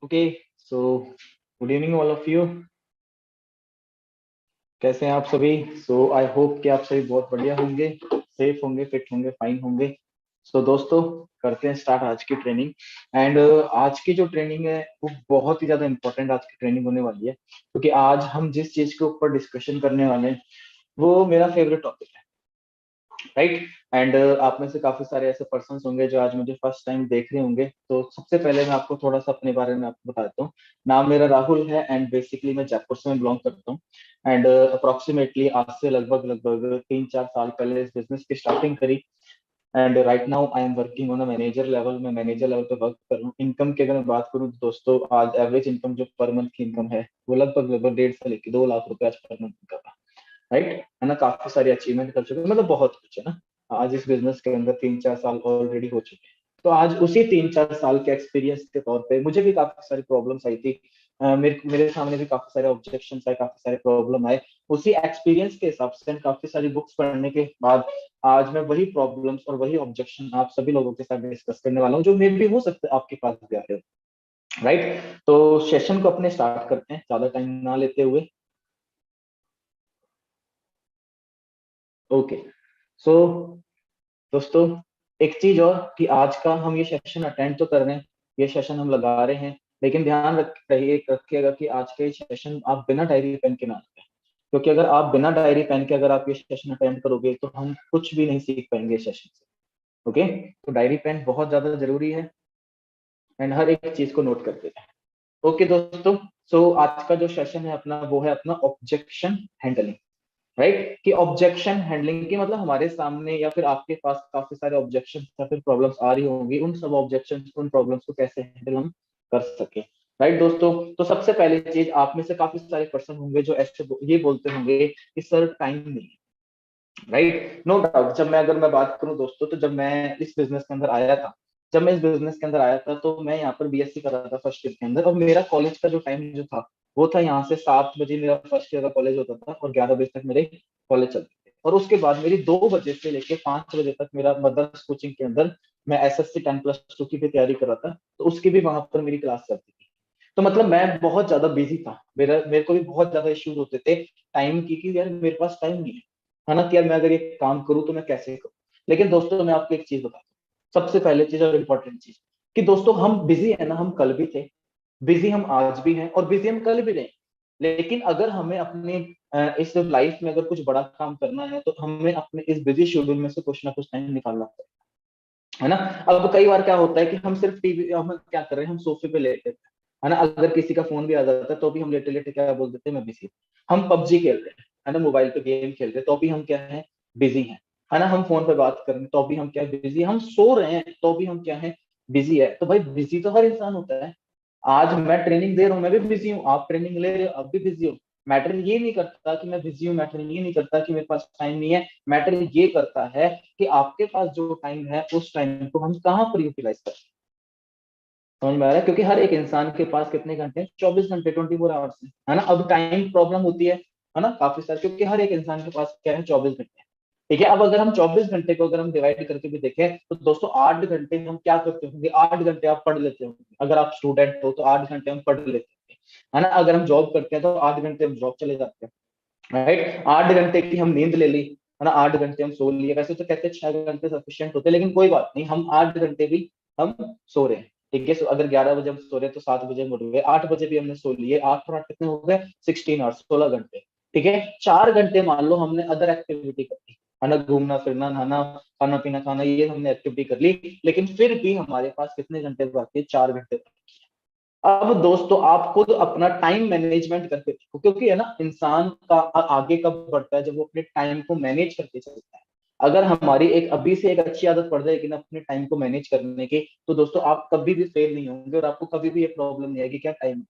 Okay, so good evening all of you. कैसे हैं आप सभी? सो आई होप कि आप सभी बहुत बढ़िया होंगे, सेफ होंगे, फिट होंगे, फाइन होंगे। सो दोस्तों, करते हैं स्टार्ट आज की ट्रेनिंग। एंड आज की जो ट्रेनिंग है वो बहुत ही ज्यादा इंपॉर्टेंट आज की ट्रेनिंग होने वाली है, क्योंकि आज हम जिस चीज के ऊपर डिस्कशन करने वाले हैं वो मेरा फेवरेट टॉपिक है, राइट। एंड आप में से काफी सारे ऐसे पर्सन होंगे जो आज मुझे फर्स्ट टाइम देख रहे होंगे। तो सबसे पहले मैं आपको थोड़ा सा अपने बारे में आपको बताता हूँ। नाम मेरा राहुल है एंड बेसिकली मैं जयपुर से बिलोंग करता हूँ। एंड अप्रोक्सीमेटली आज से लगभग लगभग 3-4 साल पहले इस बिजनेस की स्टार्टिंग करी। And right now I am working on a manager level. मैं मैनेजर लेवल पे वर्क कर रहा हूँ। इनकम की अगर मैं बात करूँ तो दोस्तों, आज एवरेज इनकम जो पर मंथ की इनकम है वो लगभग लगभग 1.5 से लेकर 2 लाख रुपए आज पर मंथ का, राइट। है ना, काफी सारी अचीवमेंट कर चुके हैं, मतलब बहुत कुछ है ना। आज इस बिजनेस के अंदर 3-4 साल ऑलरेडी हो चुके हैं। तो आज उसी 3-4 साल के एक्सपीरियंस के तौर पे मुझे भी काफी सारी प्रॉब्लम्स आई थी। मेरे सामने भी काफी सारे ऑब्जेक्शन आए, काफी सारे प्रॉब्लम आए। उसी एक्सपीरियंस के हिसाब से काफी सारी बुक्स पढ़ने के बाद आज मैं वही प्रॉब्लम्स और वही ऑब्जेक्शन आप सभी लोगों के साथ डिस्कस करने वाला हूँ, जो मे भी हो सकता है आपके पास भी आ रहे हो, राइट। तो सेशन को अपने स्टार्ट करते हैं ज्यादा टाइम ना लेते हुए। ओके, सो दोस्तों, एक चीज और कि आज का हम ये सेशन अटेंड तो कर रहे हैं, ये सेशन हम लगा रहे हैं, लेकिन ध्यान रखिएगा कि आज का ये सेशन आप बिना डायरी पेन के ना रखें। क्योंकि अगर आप बिना डायरी पेन के अगर आप ये सेशन अटेंड करोगे तो हम कुछ भी नहीं सीख पाएंगे सेशन से। ओके, तो डायरी पेन बहुत ज्यादा जरूरी है एंड हर एक चीज को नोट करते हैं। ओके दोस्तों, सो आज का जो सेशन है अपना वो है अपना ऑब्जेक्शन हैंडलिंग, राइट। कि ऑब्जेक्शन हैंडलिंग की मतलब हमारे सामने या फिर आपके पास काफी सारे ऑब्जेक्शन या फिर प्रॉब्लम्स आ रही होंगी, उन सब ऑब्जेक्शन उन प्रॉब्लम्स को कैसे हैंडल हम कर सके, राइट दोस्तों। तो सबसे पहली चीज, आप में से काफी सारे पर्सन होंगे जो ऐसे ये बोलते होंगे कि सर टाइम नहीं है, राइट। नो डाउट, जब मैं अगर मैं बात करूं दोस्तों, तो जब मैं इस बिजनेस के अंदर आया था, जब मैं इस बिजनेस के अंदर आया था तो मैं यहाँ पर बीएससी कर रहा था फर्स्ट ईयर के अंदर, और मेरा कॉलेज का जो टाइम जो था वो था यहाँ से 7 बजे मेरा फर्स्ट ईयर का कॉलेज होता था और 11 बजे तक मेरे कॉलेज चलते थे। और उसके बाद मेरी 2 बजे से लेके 5 बजे तक मेरा मदर्स कोचिंग के अंदर मैं एसएससी 10+2 की भी तैयारी कर रहा था, तो उसकी भी वहां पर मेरी क्लास चलती थी। तो मतलब मैं बहुत ज्यादा बिजी था, मेरे को भी बहुत ज्यादा इश्यूज होते थे टाइम की, कि यार मेरे पास टाइम नहीं है ना, कि यार मैं अगर ये काम करूँ तो मैं कैसे करूँ। लेकिन दोस्तों, मैं आपको एक चीज बताता हूँ, सबसे पहले चीज और इम्पोर्टेंट चीज, कि दोस्तों हम बिजी है ना, हम कल भी थे, बिजी हम आज भी हैं और बिजी हम कल भी रहें। लेकिन अगर हमें अपने इस लाइफ में अगर कुछ बड़ा काम करना है तो हमें अपने इस बिजी शेड्यूल में से कुछ ना कुछ टाइम निकालना पड़ेगा, है ना। अब कई बार क्या होता है कि हम सिर्फ टीवी, हम क्या कर रहे हैं, हम सोफे पे लेटे हैं, है ना। अगर किसी का फोन भी आ जाता है तो भी हम लेटे लेटे क्या बोल देते हैं, मैं बिजी। हम पबजी खेल रहे हैं, है ना, मोबाइल पे गेम खेल रहे हैं तो भी हम क्या है, बिजी हैं, है ना। हम फोन पे बात कर रहे हैं तो भी हम क्या है, बिजी। हम सो रहे हैं तो भी हम क्या है, बिजी है। तो भाई बिजी तो हर इंसान होता है। आज मैं ट्रेनिंग दे रहा हूँ, मैं भी बिजी हूँ, आप ट्रेनिंग ले रहे हो, आप भी बिजी हो। मैटर ये नहीं करता कि मैं बिजी हूँ, मैटर ये नहीं करता कि मेरे पास टाइम नहीं है। मैटर ये करता है कि आपके पास जो टाइम है उस टाइम को हम कहाँ पर यूटिलाइज करें। समझ में आ रहा है? क्योंकि हर एक इंसान के पास कितने घंटे हैं, 24 घंटे, 24 आवर्स है ना। अब टाइम प्रॉब्लम होती है ना, काफी सारी, क्योंकि हर एक इंसान के पास क्या है, 24 घंटे। ठीक है, अब अगर हम 24 घंटे को अगर हम डिवाइड करके भी देखें तो दोस्तों 8 घंटे हम क्या करते होंगे, 8 घंटे आप पढ़ लेते होंगे। अगर आप स्टूडेंट हो तो 8 घंटे हम पढ़ लेते हैं, है ना। अगर हम जॉब करते हैं तो 8 घंटे हम जॉब चले जाते हैं, राइट। 8 घंटे की हम नींद ले ली, है ना, 8 घंटे हम सो लिए। वैसे तो कहते हैं 6 घंटे सफिशियंट होते हैं, लेकिन कोई बात नहीं, हम 8 घंटे भी हम सो रहे हैं। ठीक है, so अगर 11 बजे हम सो रहे हैं तो 7 बजे हम उठ गए, 8 बजे भी हमने सो लिए, 8 और 8 कितने हो गए, 16 आवर्स, 16 घंटे। ठीक है, 4 घंटे मान लो हमने अदर एक्टिविटी कर ली, है ना, घूमना फिरना, नहाना, खाना पीना, खाना, ये हमने एक्टिविटी कर ली, लेकिन फिर भी हमारे पास कितने घंटे बाकी है, 4 घंटे। अब दोस्तों आप खुद अपना टाइम मैनेजमेंट करके देखो, क्योंकि है ना, इंसान का आगे कब बढ़ता है, जब वो अपने टाइम को मैनेज करके चलता है। अगर हमारी एक अभी से एक अच्छी आदत पड़ जाएगी ना अपने टाइम को मैनेज करने की, तो दोस्तों आप कभी भी फेल नहीं होंगे और आपको कभी भी ये प्रॉब्लम नहीं आएगी क्या, टाइम।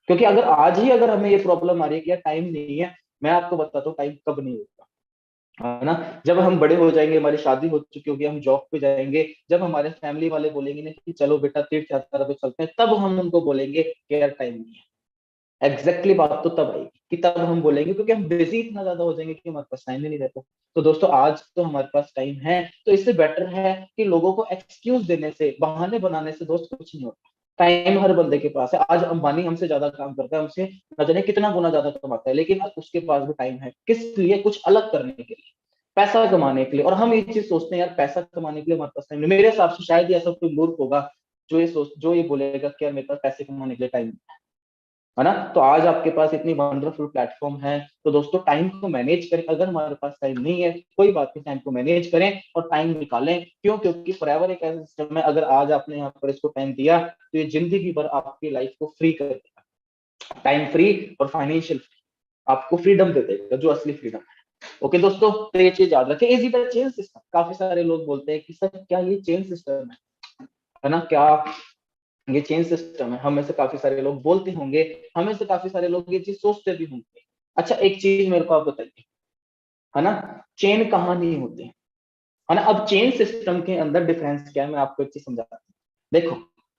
क्योंकि अगर आज ही अगर हमें ये प्रॉब्लम आ रही है कि यार टाइम नहीं है, मैं आपको बताता हूँ टाइम कब नहीं होगा, है ना। जब हम बड़े हो जाएंगे, हमारी शादी हो चुकी होगी, हम जॉब पे जाएंगे, जब हमारे फैमिली वाले बोलेंगे ना कि चलो बेटा तीर्थ यात्रा पे चलते हैं, तब हम उनको बोलेंगे कि यार टाइम नहीं है। एग्जैक्टली बात तो तब आएगी कि तब हम बोलेंगे, क्योंकि हम बिजी इतना ज्यादा हो जाएंगे कि हमारे पास टाइम ही नहीं रहता। तो दोस्तों आज तो हमारे पास टाइम है, तो इससे बेटर है कि लोगों को एक्सक्यूज देने से, बहाने बनाने से दोस्त कुछ नहीं होता। टाइम हर बंदे के पास है। आज अंबानी हमसे ज्यादा काम करता है, हमसे न जाने कितना गुना ज्यादा कमाता है, लेकिन उसके पास भी टाइम है किस लिए? कुछ अलग करने के लिए, पैसा कमाने के लिए। और हम ये चीज सोचते हैं यार पैसा कमाने के लिए हमारे पास टाइम नहीं। मेरे हिसाब से शायद ही ऐसा कोई मूर्ख होगा जो ये बोलेगा कि यार मेरे पास पैसे कमाने के लिए टाइम है ना। तो आज आपके पास इतनी वंडरफुल प्लेटफॉर्म है, तो दोस्तों टाइम को मैनेज करें। अगर हमारे पास टाइम नहीं है कोई बात नहीं, टाइम को मैनेज करें और टाइम निकालें। क्यों? क्योंकि फॉरएवर एक ऐसा सिस्टम है, अगर आज आपने यहाँ पर इसको टाइम दिया तो ये जिंदगी भर आपकी लाइफ को फ्री कर देगा। टाइम फ्री और फाइनेंशियल फ्री, आपको फ्रीडम दे देगा, जो असली फ्रीडम है। ओके दोस्तों, तो ये चीज याद रखें। Is it a chain system? काफी सारे लोग बोलते हैं कि सर क्या ये चेन सिस्टम है ना, क्या ये चेन सिस्टम है? हम में से काफी सारे लोग बोलते होंगे, हमें से काफी सारे लोग ये चीज सोचते भी होंगे। अच्छा एक चीज मेरे को आप बताइए, है ना, चेन कहाँ नहीं होते, है ना। अब चेन सिस्टम के अंदर डिफरेंस क्या है, मैं आपको एक चीज समझाता हूँ। देखो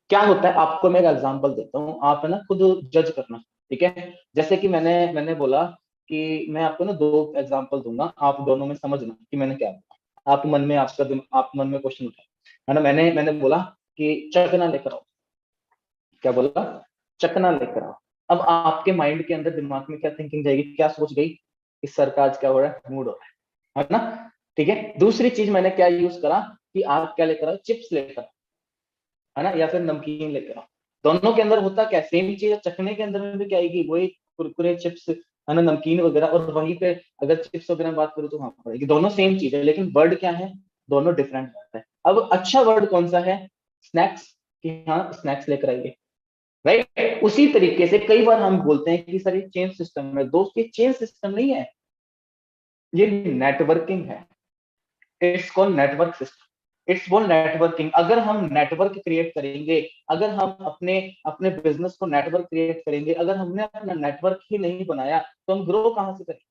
क्या होता है, आपको मैं एक एग्जांपल देता हूँ, आप है ना खुद जज करना, ठीक है। जैसे कि मैंने बोला कि मैं आपको ना दो एग्जांपल दूंगा, आप दोनों में समझना कि मैंने क्या बोला। आप मन में क्वेश्चन उठाए, है ना। मैंने मैंने बोला कि चकना लेकर आओ। क्या बोला? चकना लेकर आओ। अब आपके माइंड के अंदर, दिमाग में क्या थिंकिंग जाएगी, क्या सोच गई? इस सर का आज क्या हो रहा है, मूड हो रहा है ना। ठीक है, दूसरी चीज मैंने क्या यूज करा कि आप क्या लेकर आओ, चिप्स लेकर आओ, है ना, या फिर नमकीन लेकर आओ। दोनों के अंदर होता क्या, सेम चीज है। चखने के अंदर में भी क्या आएगी, वही कुरकुरे चिप्स, है ना, नमकीन वगैरह। और वहीं पे अगर चिप्स वगैरह बात करूँ तो वहां पड़ेगी, दोनों सेम चीज है, लेकिन वर्ड क्या है, दोनों डिफरेंट वर्ड है। अब अच्छा वर्ड कौन सा है? स्नैक्स, कि हाँ स्नैक्स लेकर आइए, राइट। उसी तरीके से कई बार हम बोलते हैं कि सर ये चेन सिस्टम है। दोस्त ये चेन सिस्टम नहीं है, ये नेटवर्किंग है। It's called network system, it's called networking. अगर हम नेटवर्क क्रिएट करेंगे, अगर हम अपने अपने बिजनेस को नेटवर्क क्रिएट करेंगे, अगर हमने अपना नेटवर्क ही नहीं बनाया तो हम ग्रो कहां से करेंगे,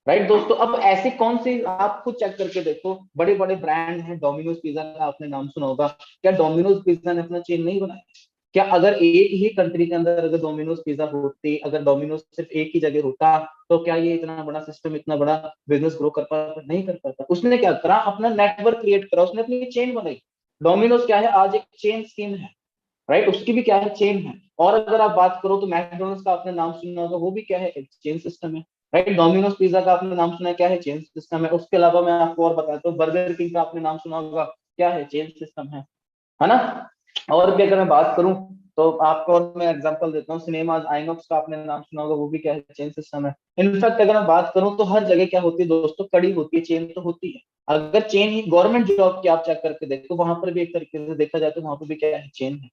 राइट दोस्तों। अब ऐसे कौन सी, आप खुद चेक करके देखो, बड़े बड़े ब्रांड हैं, डोमिनोज पिज्जा का आपने नाम सुना होगा। क्या डोमिनोज पिज्जा ने अपना चेन नहीं बनाया? क्या अगर एक ही कंट्री के अंदर अगर डोमिनोज पिज्जा होती, अगर डोमिनोज सिर्फ एक ही जगह होता, तो क्या ये इतना बड़ा सिस्टम, इतना बड़ा बिजनेस ग्रो कर पाता? नहीं कर पाता। उसने क्या करा, अपना नेटवर्क क्रिएट करा, उसने अपनी चेन बनाई। डोमिनोज क्या है, आज एक चेन स्कीम है, राइट, उसकी भी क्या है, चेन है। और अगर आप बात करो तो मैकडोनल्ड्स का आपने नाम सुना होगा, वो भी क्या है, एक चेन सिस्टम है, राइट। डोमिनोज पिज्जा का आपने नाम सुना है, क्या है, चेन सिस्टम है। उसके अलावा मैं आपको और बताता हूँ, बर्गर किंग का आपने नाम सुना होगा, क्या है, चेन सिस्टम है ना। और भी अगर मैं बात करूं तो आपको और मैं एग्जांपल देता हूँ, सिनेमाज आइनॉक्स का आपने नाम सुना होगा, वो भी क्या है, चेन सिस्टम है। इनफैक्ट अगर मैं बात करूं तो हर जगह क्या होती है दोस्तों, कड़ी होती है, चेन तो होती है। अगर चेन ही गवर्नमेंट जॉब की आप चेक करके देखो, वहां पर भी एक तरीके से देखा जाए तो वहां पर भी क्या है, चेन है,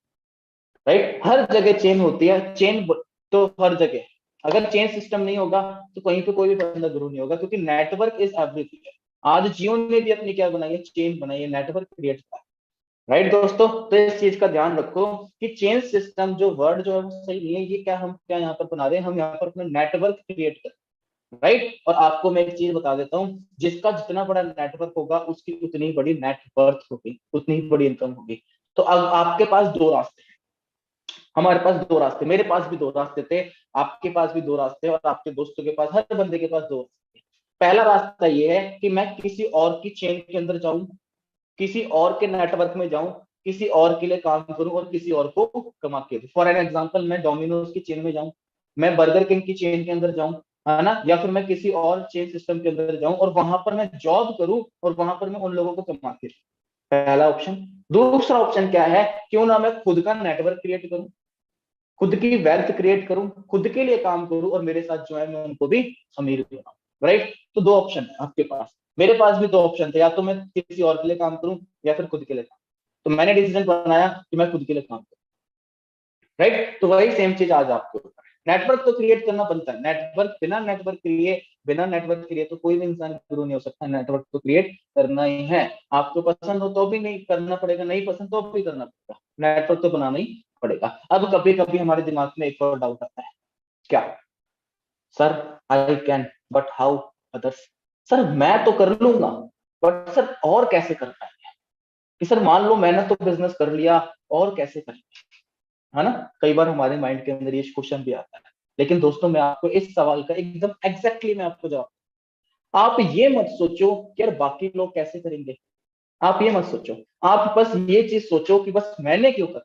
राइट। हर जगह चेन होती है, तो हर जगह। अगर चेन सिस्टम नहीं होगा तो कहीं पे कोई भी बंदा ग्रो नहीं होगा, क्योंकि नेटवर्क इज एवरीथिंग। आज जियो ने भी अपनी क्या बनाई है, चेन बनाई है, नेटवर्क क्रिएट किया, राइट दोस्तों। तो इस चीज का ध्यान रखो कि चेन सिस्टम जो वर्ड जो है वो सही नहीं है। ये क्या, हम क्या यहाँ पर बना रहे हैं, हम यहाँ पर अपना नेटवर्क क्रिएट कर, राइट। और आपको मैं एक चीज बता देता हूँ, जिसका जितना बड़ा नेटवर्क होगा उसकी उतनी बड़ी नेटवर्थ होगी, उतनी ही बड़ी इनकम होगी। तो अब आपके पास दो रास्ते हैं, हमारे पास दो रास्ते, मेरे पास भी दो रास्ते थे, आपके पास भी दो रास्ते, और आपके दोस्तों के पास, हर बंदे के पास दो रास्ते। पहला रास्ता ये है कि मैं किसी और की चेन के अंदर जाऊं, किसी और के नेटवर्क में जाऊं, किसी और के लिए काम करूं और किसी और को कमा के दूं। फॉर एन एग्जांपल, मैं डोमिनोज की चेन में जाऊं, मैं बर्गर किंग की चेन के अंदर जाऊं, है ना, या फिर मैं किसी और चेन सिस्टम के अंदर जाऊं और वहां पर मैं जॉब करूं और वहां पर मैं उन लोगों को कमा के दूं। पहला ऑप्शन। दूसरा ऑप्शन क्या है, क्यों ना मैं खुद का नेटवर्क क्रिएट करूं, खुद की वेल्थ क्रिएट करूं, खुद के लिए काम करूं और मेरे साथ जो है मैं उनको भी अमीर बनाऊं, राइट। तो दो ऑप्शन है आपके पास, मेरे पास भी दो ऑप्शन थे, या तो मैं किसी और के लिए काम करूं या फिर खुद के लिए काम। तो मैंने डिसीजन बनाया कि मैं खुद के लिए काम करूं, राइट। तो वही सेम चीज आज आपके ऊपर है। नेटवर्क तो क्रिएट करना बनता है, नेटवर्क बिना नेटवर्क क्रिए तो कोई भी इंसान गुरु नहीं हो सकता। नेटवर्क तो क्रिएट करना ही है, आपको पसंद हो तो भी नहीं करना पड़ेगा, नहीं पसंद तो भी करना पड़ेगा, नेटवर्क तो बनाना ही पड़ेगा। अब कभी कभी हमारे दिमाग में एक और डाउट आता है, क्या, sir I can but how others. Sir मैं तो कर लूंगा, बट सर और कैसे कर पाएंगे? कि सर मान लो मैंने तो बिजनेस कर लिया, और कैसे करेंगे, है ना। कई बार हमारे माइंड के अंदर ये क्वेश्चन भी आता है। लेकिन दोस्तों मैं आपको इस सवाल का एकदम एग्जैक्टली मैं आपको जवाब, आप ये मत सोचो कि यार बाकी लोग कैसे करेंगे, आप ये मत सोचो, आप बस ये चीज सोचो कि बस मैंने क्यों कर,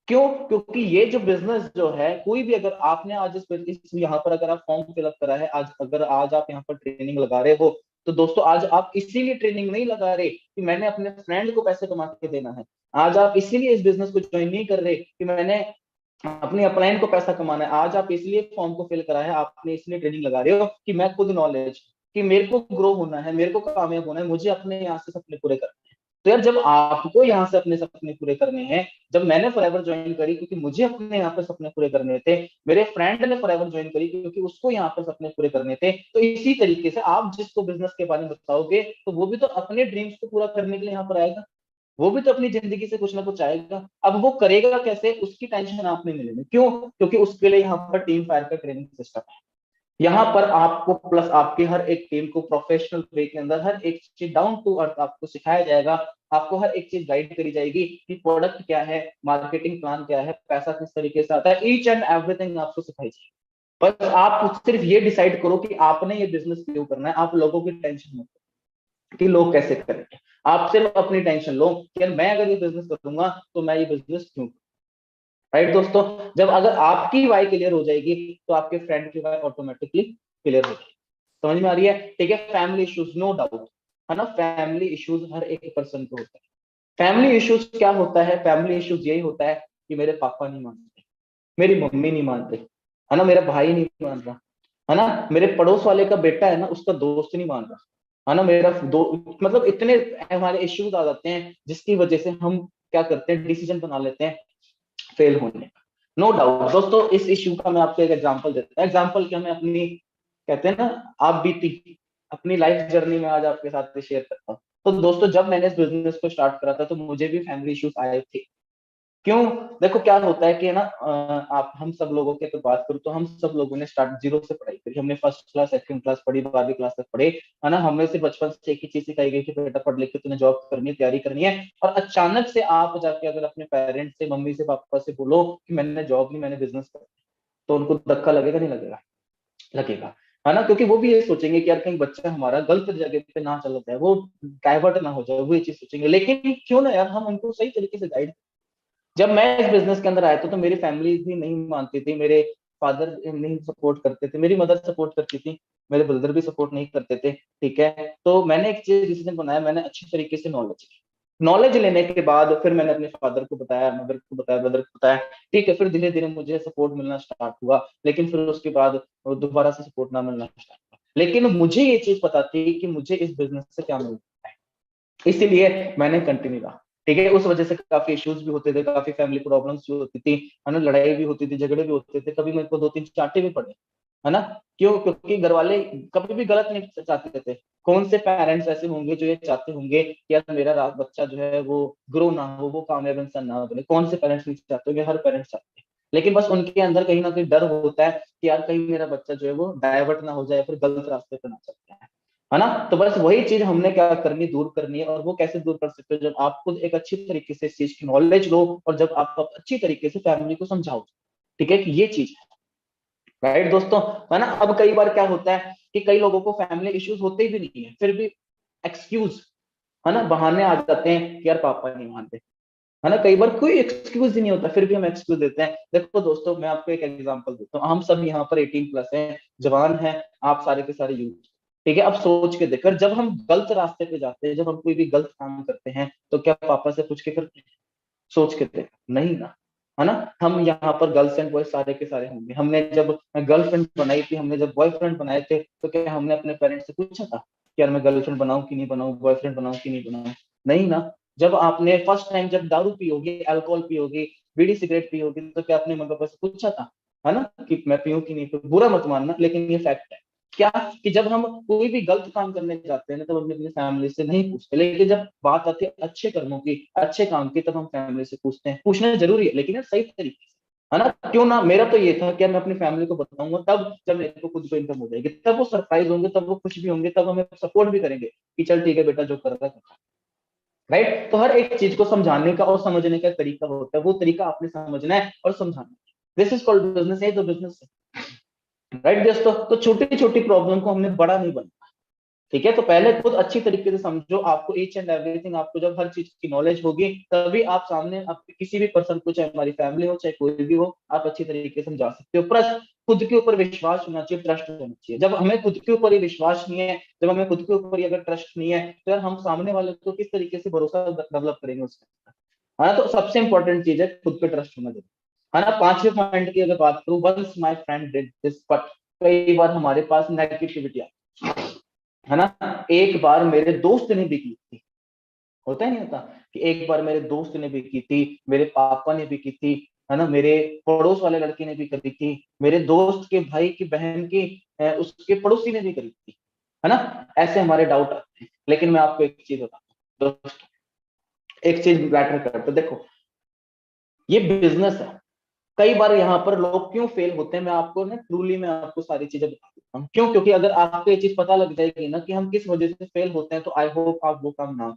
क्यों? क्योंकि ये जो बिजनेस जो है, कोई भी अगर आपने आज इस यहाँ पर अगर आप फॉर्म फिलअप करा है, आज अगर आज आप यहाँ पर ट्रेनिंग लगा रहे हो, तो दोस्तों आज आप इसीलिए ट्रेनिंग नहीं लगा रहे कि मैंने अपने फ्रेंड को पैसे कमा के देना है। आज आप इसीलिए इस बिजनेस को ज्वाइन नहीं कर रहे कि मैंने अपनी अपलाइन को पैसा कमाना है। आज आप इसलिए फॉर्म को फिल करा है, आपने इसलिए ट्रेनिंग लगा रहे हो कि मैं खुद नॉलेज, कि मेरे को ग्रो होना है, मेरे को कामयाब होना है, मुझे अपने यहाँ से सपने पूरे करने हैं। तो यार जब आपको यहाँ से अपने सपने पूरे करने हैं, जब मैंने फॉरएवर ज्वाइन करी क्योंकि मुझे अपने यहाँ पर सपने पूरे करने थे, मेरे फ्रेंड ने फॉरएवर ज्वाइन करी क्योंकि उसको यहाँ पर सपने पूरे करने थे, तो इसी तरीके से आप जिसको बिजनेस के बारे में बताओगे तो वो भी तो अपने ड्रीम्स को पूरा करने के लिए यहाँ पर आएगा, वो भी तो अपनी जिंदगी से कुछ ना कुछ आएगा। अब वो करेगा कैसे, उसकी टेंशन आप नहीं लेनी। क्यों? क्योंकि उसके लिए यहाँ पर टीम फायर का ट्रेनिंग सिस्टम है। यहाँ पर आपको प्लस आपके हर एक टीम को प्रोफेशनल वे के अंदर हर एक चीज डाउन टू अर्थ आपको सिखाया जाएगा। आपको हर एक चीज गाइड करी जाएगी कि प्रोडक्ट क्या है, मार्केटिंग प्लान क्या है, पैसा किस तरीके से आता है, ईच एंड एवरीथिंग आपको सिखाई जाएगी। बस आप सिर्फ ये डिसाइड करो कि आपने ये बिजनेस क्यों करना है। आप लोगों की टेंशन मत कि लोग कैसे करेंगे, आप सिर्फ अपनी टेंशन लो कि मैं अगर ये बिजनेस करूंगा तो मैं ये बिजनेस क्यों, राइट दोस्तों? जब अगर आपकी वाई क्लियर हो जाएगी तो आपके फ्रेंड की वाई ऑटोमेटिकली क्लियर हो जाएगी। समझ में आ रही है? ठीक है, फैमिली इश्यूज नो डाउट, है ना, फैमिली इश्यूज हर एक पर्सन को होता है। फैमिली इश्यूज क्या होता है? फैमिली इश्यूज यही होता है कि मेरे पापा नहीं मानते, मेरी मम्मी नहीं मानते, है ना, मेरा भाई नहीं मान रहा, है ना, मेरे पड़ोस वाले का बेटा है ना, उसका दोस्त नहीं मान रहा, है ना, मेरा दो, मतलब इतने हमारे इश्यूज आ जाते हैं जिसकी वजह से हम क्या करते हैं, डिसीजन बना लेते हैं फेल होने का। नो डाउट दोस्तों, इस इश्यू का मैं आपको एक एग्जांपल देता हूँ। एग्जांपल क्या, मैं अपनी, कहते हैं ना, आप बीती अपनी लाइफ जर्नी में आज आपके साथ शेयर करता हूँ। तो दोस्तों जब मैंने इस बिजनेस को स्टार्ट करा था तो मुझे भी फैमिली इश्यूज आए थे। क्यों? देखो क्या होता है कि ना, आप हम सब लोगों की अगर बात करूं तो हम सब लोगों ने स्टार्ट जीरो से पढ़ाई करी। हमने फर्स्ट क्लास सेकंड क्लास पढ़ी, 12वीं क्लास तक पढ़े, है ना। हमें से बचपन से एक ही चीज सिखाई गई कि बेटा पढ़ लिख के तूने जॉब करनी है, तैयारी करनी है। और अचानक से आप जाके अगर अपने पेरेंट्स से, मम्मी से, पापा से बोलो कि मैंने जॉब नहीं, मैंने बिजनेस करना, तो उनको धक्का लगेगा नहीं लगेगा? लगेगा, है ना। क्योंकि वो भी ये सोचेंगे कि यार कहीं बच्चा हमारा गलत जगह पे ना चला जाए, वो डाइवर्ट ना हो जाए, वो ये चीज सोचेंगे। लेकिन क्यों ना यार हम उनको सही तरीके से गाइड। जब मैं इस बिजनेस के अंदर आया था तो मेरी फैमिली भी नहीं मानती थी, मेरे फादर नहीं सपोर्ट करते थे, मेरी मदर सपोर्ट करती थी, मेरे ब्रदर भी सपोर्ट नहीं करते थे। ठीक है, तो मैंने एक चीज डिसीजन बनाया, मैंने अच्छी तरीके से नॉलेज लेने के बाद फिर मैंने अपने फादर को बताया, मदर को बताया, ब्रदर को बताया। ठीक है, फिर धीरे धीरे मुझे सपोर्ट मिलना स्टार्ट हुआ, लेकिन फिर उसके बाद दोबारा से सपोर्ट ना मिलना स्टार्ट हुआ। लेकिन मुझे ये चीज पता थी कि मुझे इस बिजनेस से क्या मिलता है, इसीलिए मैंने कंटिन्यू रहा। ठीक है, उस वजह से काफी इश्यूज भी होते थे, काफी फैमिली प्रॉब्लम्स भी होती थी, है ना, लड़ाई भी होती थी, झगड़े भी होते थे, कभी मेरे को 2-3 चांटे भी पड़े, है ना। क्यों? क्योंकि घर वाले कभी भी गलत नहीं चाहते थे। कौन से पेरेंट्स ऐसे होंगे जो ये चाहते होंगे कि यार मेरा बच्चा जो है वो ग्रो ना हो, वो कामयाब इंसान ना बने? कौन से पेरेंट्स नहीं चाहते होंगे? हर पेरेंट्स चाहते हैं। लेकिन बस उनके अंदर कहीं ना कहीं डर होता है कि यार कहीं मेरा बच्चा जो है वो डाइवर्ट ना हो जाए, फिर गलत रास्ते पे ना चल जाए, है ना। तो बस वही चीज हमने क्या करनी, दूर करनी है। और वो कैसे दूर कर सकते हो? जब आप खुद एक अच्छी तरीके से इस चीज की नॉलेज लो और जब आप अच्छी तरीके से फैमिली को समझाओ, ठीक है, कि ये चीज है, राइट दोस्तों, है ना। अब कई बार क्या होता है कि कई लोगों को फैमिली इश्यूज होते भी नहीं है, फिर भी एक्सक्यूज, है ना, बहाने आ जाते हैं कि यार पापा नहीं मानते, है ना। कई बार कोई एक्सक्यूज ही नहीं होता, फिर भी हम एक्सक्यूज देते हैं। देखो दोस्तों मैं आपको एक एग्जांपल देता हूँ, हम सब यहाँ पर 18 प्लस हैं, जवान हैं, आप सारे के सारे यूथ। ठीक है, अब सोच के देखकर जब हम गलत रास्ते पे जाते हैं, जब हम कोई भी गलत काम करते हैं, तो क्या पापा से पूछ के करते हैं? सोच के देख, नहीं ना, है ना। हम यहाँ पर गर्ल्स एंड बॉयज सारे के सारे होंगे। हमने जब गर्लफ्रेंड बनाई थी, हमने जब बॉयफ्रेंड बनाए थे, तो क्या हमने अपने पेरेंट्स से पूछा था कि यार मैं गर्लफ्रेंड बनाऊं कि नहीं बनाऊं, बॉयफ्रेंड बनाऊं कि नहीं बनाऊं? नहीं ना। जब आपने फर्स्ट टाइम जब दारू पियोगे, अल्कोहल पियोगे, बीड़ी सिगरेट पियोगे, तो क्या आपने मम्मी पापा से पूछा था, है ना, कि मैं पीऊं कि नहीं? तो बुरा मत मानना, लेकिन ये फैक्ट है क्या, कि जब हम कोई भी गलत काम करने जाते हैं ना, तब हम अपनी फैमिली से नहीं पूछते। लेकिन जब बात आती है अच्छे कर्मों की, अच्छे काम की, तब हम फैमिली से पूछते हैं। पूछना जरूरी है, लेकिन यार सही तरीके से, है ना। क्यों ना, मेरा तो ये था कि मैं अपनी फैमिली को बताऊंगा तब जब मेरे को खुद को इनकम हो जाएगी, तब वो सरप्राइज होंगे, तब वो खुश भी होंगे, तब हमें सपोर्ट भी करेंगे कि चल ठीक है बेटा, जो कर रहा है। राइट, तो हर एक चीज को समझाने का और समझने का तरीका होता है, वो तरीका आपने समझना है और समझाना है। दिस इज कॉल्ड बिजनेस, है जो बिजनेस है, राइट दोस्तों। तो छोटी छोटी प्रॉब्लम को हमने बड़ा नहीं बनना, ठीक है, तो पहले खुद अच्छी तरीके से समझो, आपको ईच एंड एवरीथिंग, आपको जब हर चीज की नॉलेज होगी तभी आप सामने आप किसी भी पर्सन को, चाहे हमारी फैमिली हो चाहे कोई भी हो, आप अच्छी तरीके से समझा सकते हो। प्लस खुद के ऊपर विश्वास होना चाहिए, ट्रस्ट होना चाहिए। जब हमें खुद के ऊपर ही विश्वास नहीं है, जब हमें खुद के ऊपर ही अगर ट्रस्ट नहीं है, तो यार हम सामने वाले को किस तरीके से भरोसा डेवलप करेंगे उसके ऊपर, है ना। तो सबसे इंपॉर्टेंट चीज है खुद पे ट्रस्ट होना जरूरी है ना। पांचवें पॉइंट की अगर बात करूं, once my friend did this but, कई बार हमारे पास नेगेटिविटी है ना। एक बार मेरे दोस्त ने भी की थी, होता ही नहीं होता कि एक बार मेरे दोस्त ने भी की थी, मेरे पापा ने भी की थी, है ना, मेरे पड़ोस वाले लड़के ने भी करी थी, मेरे दोस्त के भाई की बहन की उसके पड़ोसी ने भी करी थी, है ना। ऐसे हमारे डाउट आते हैं। लेकिन मैं आपको एक चीज बताता हूँ दोस्त, एक चीज मैटर करता है, देखो ये बिजनेस है। कई बार यहाँ पर लोग क्यों फेल होते हैं, मैं आपको ना ट्रूली मैं आपको सारी चीजें बता देता हूँ क्यों। क्योंकि अगर आपको ये चीज पता लग जाएगी ना कि हम किस वजह से फेल होते हैं, तो आई होप आप वो काम ना,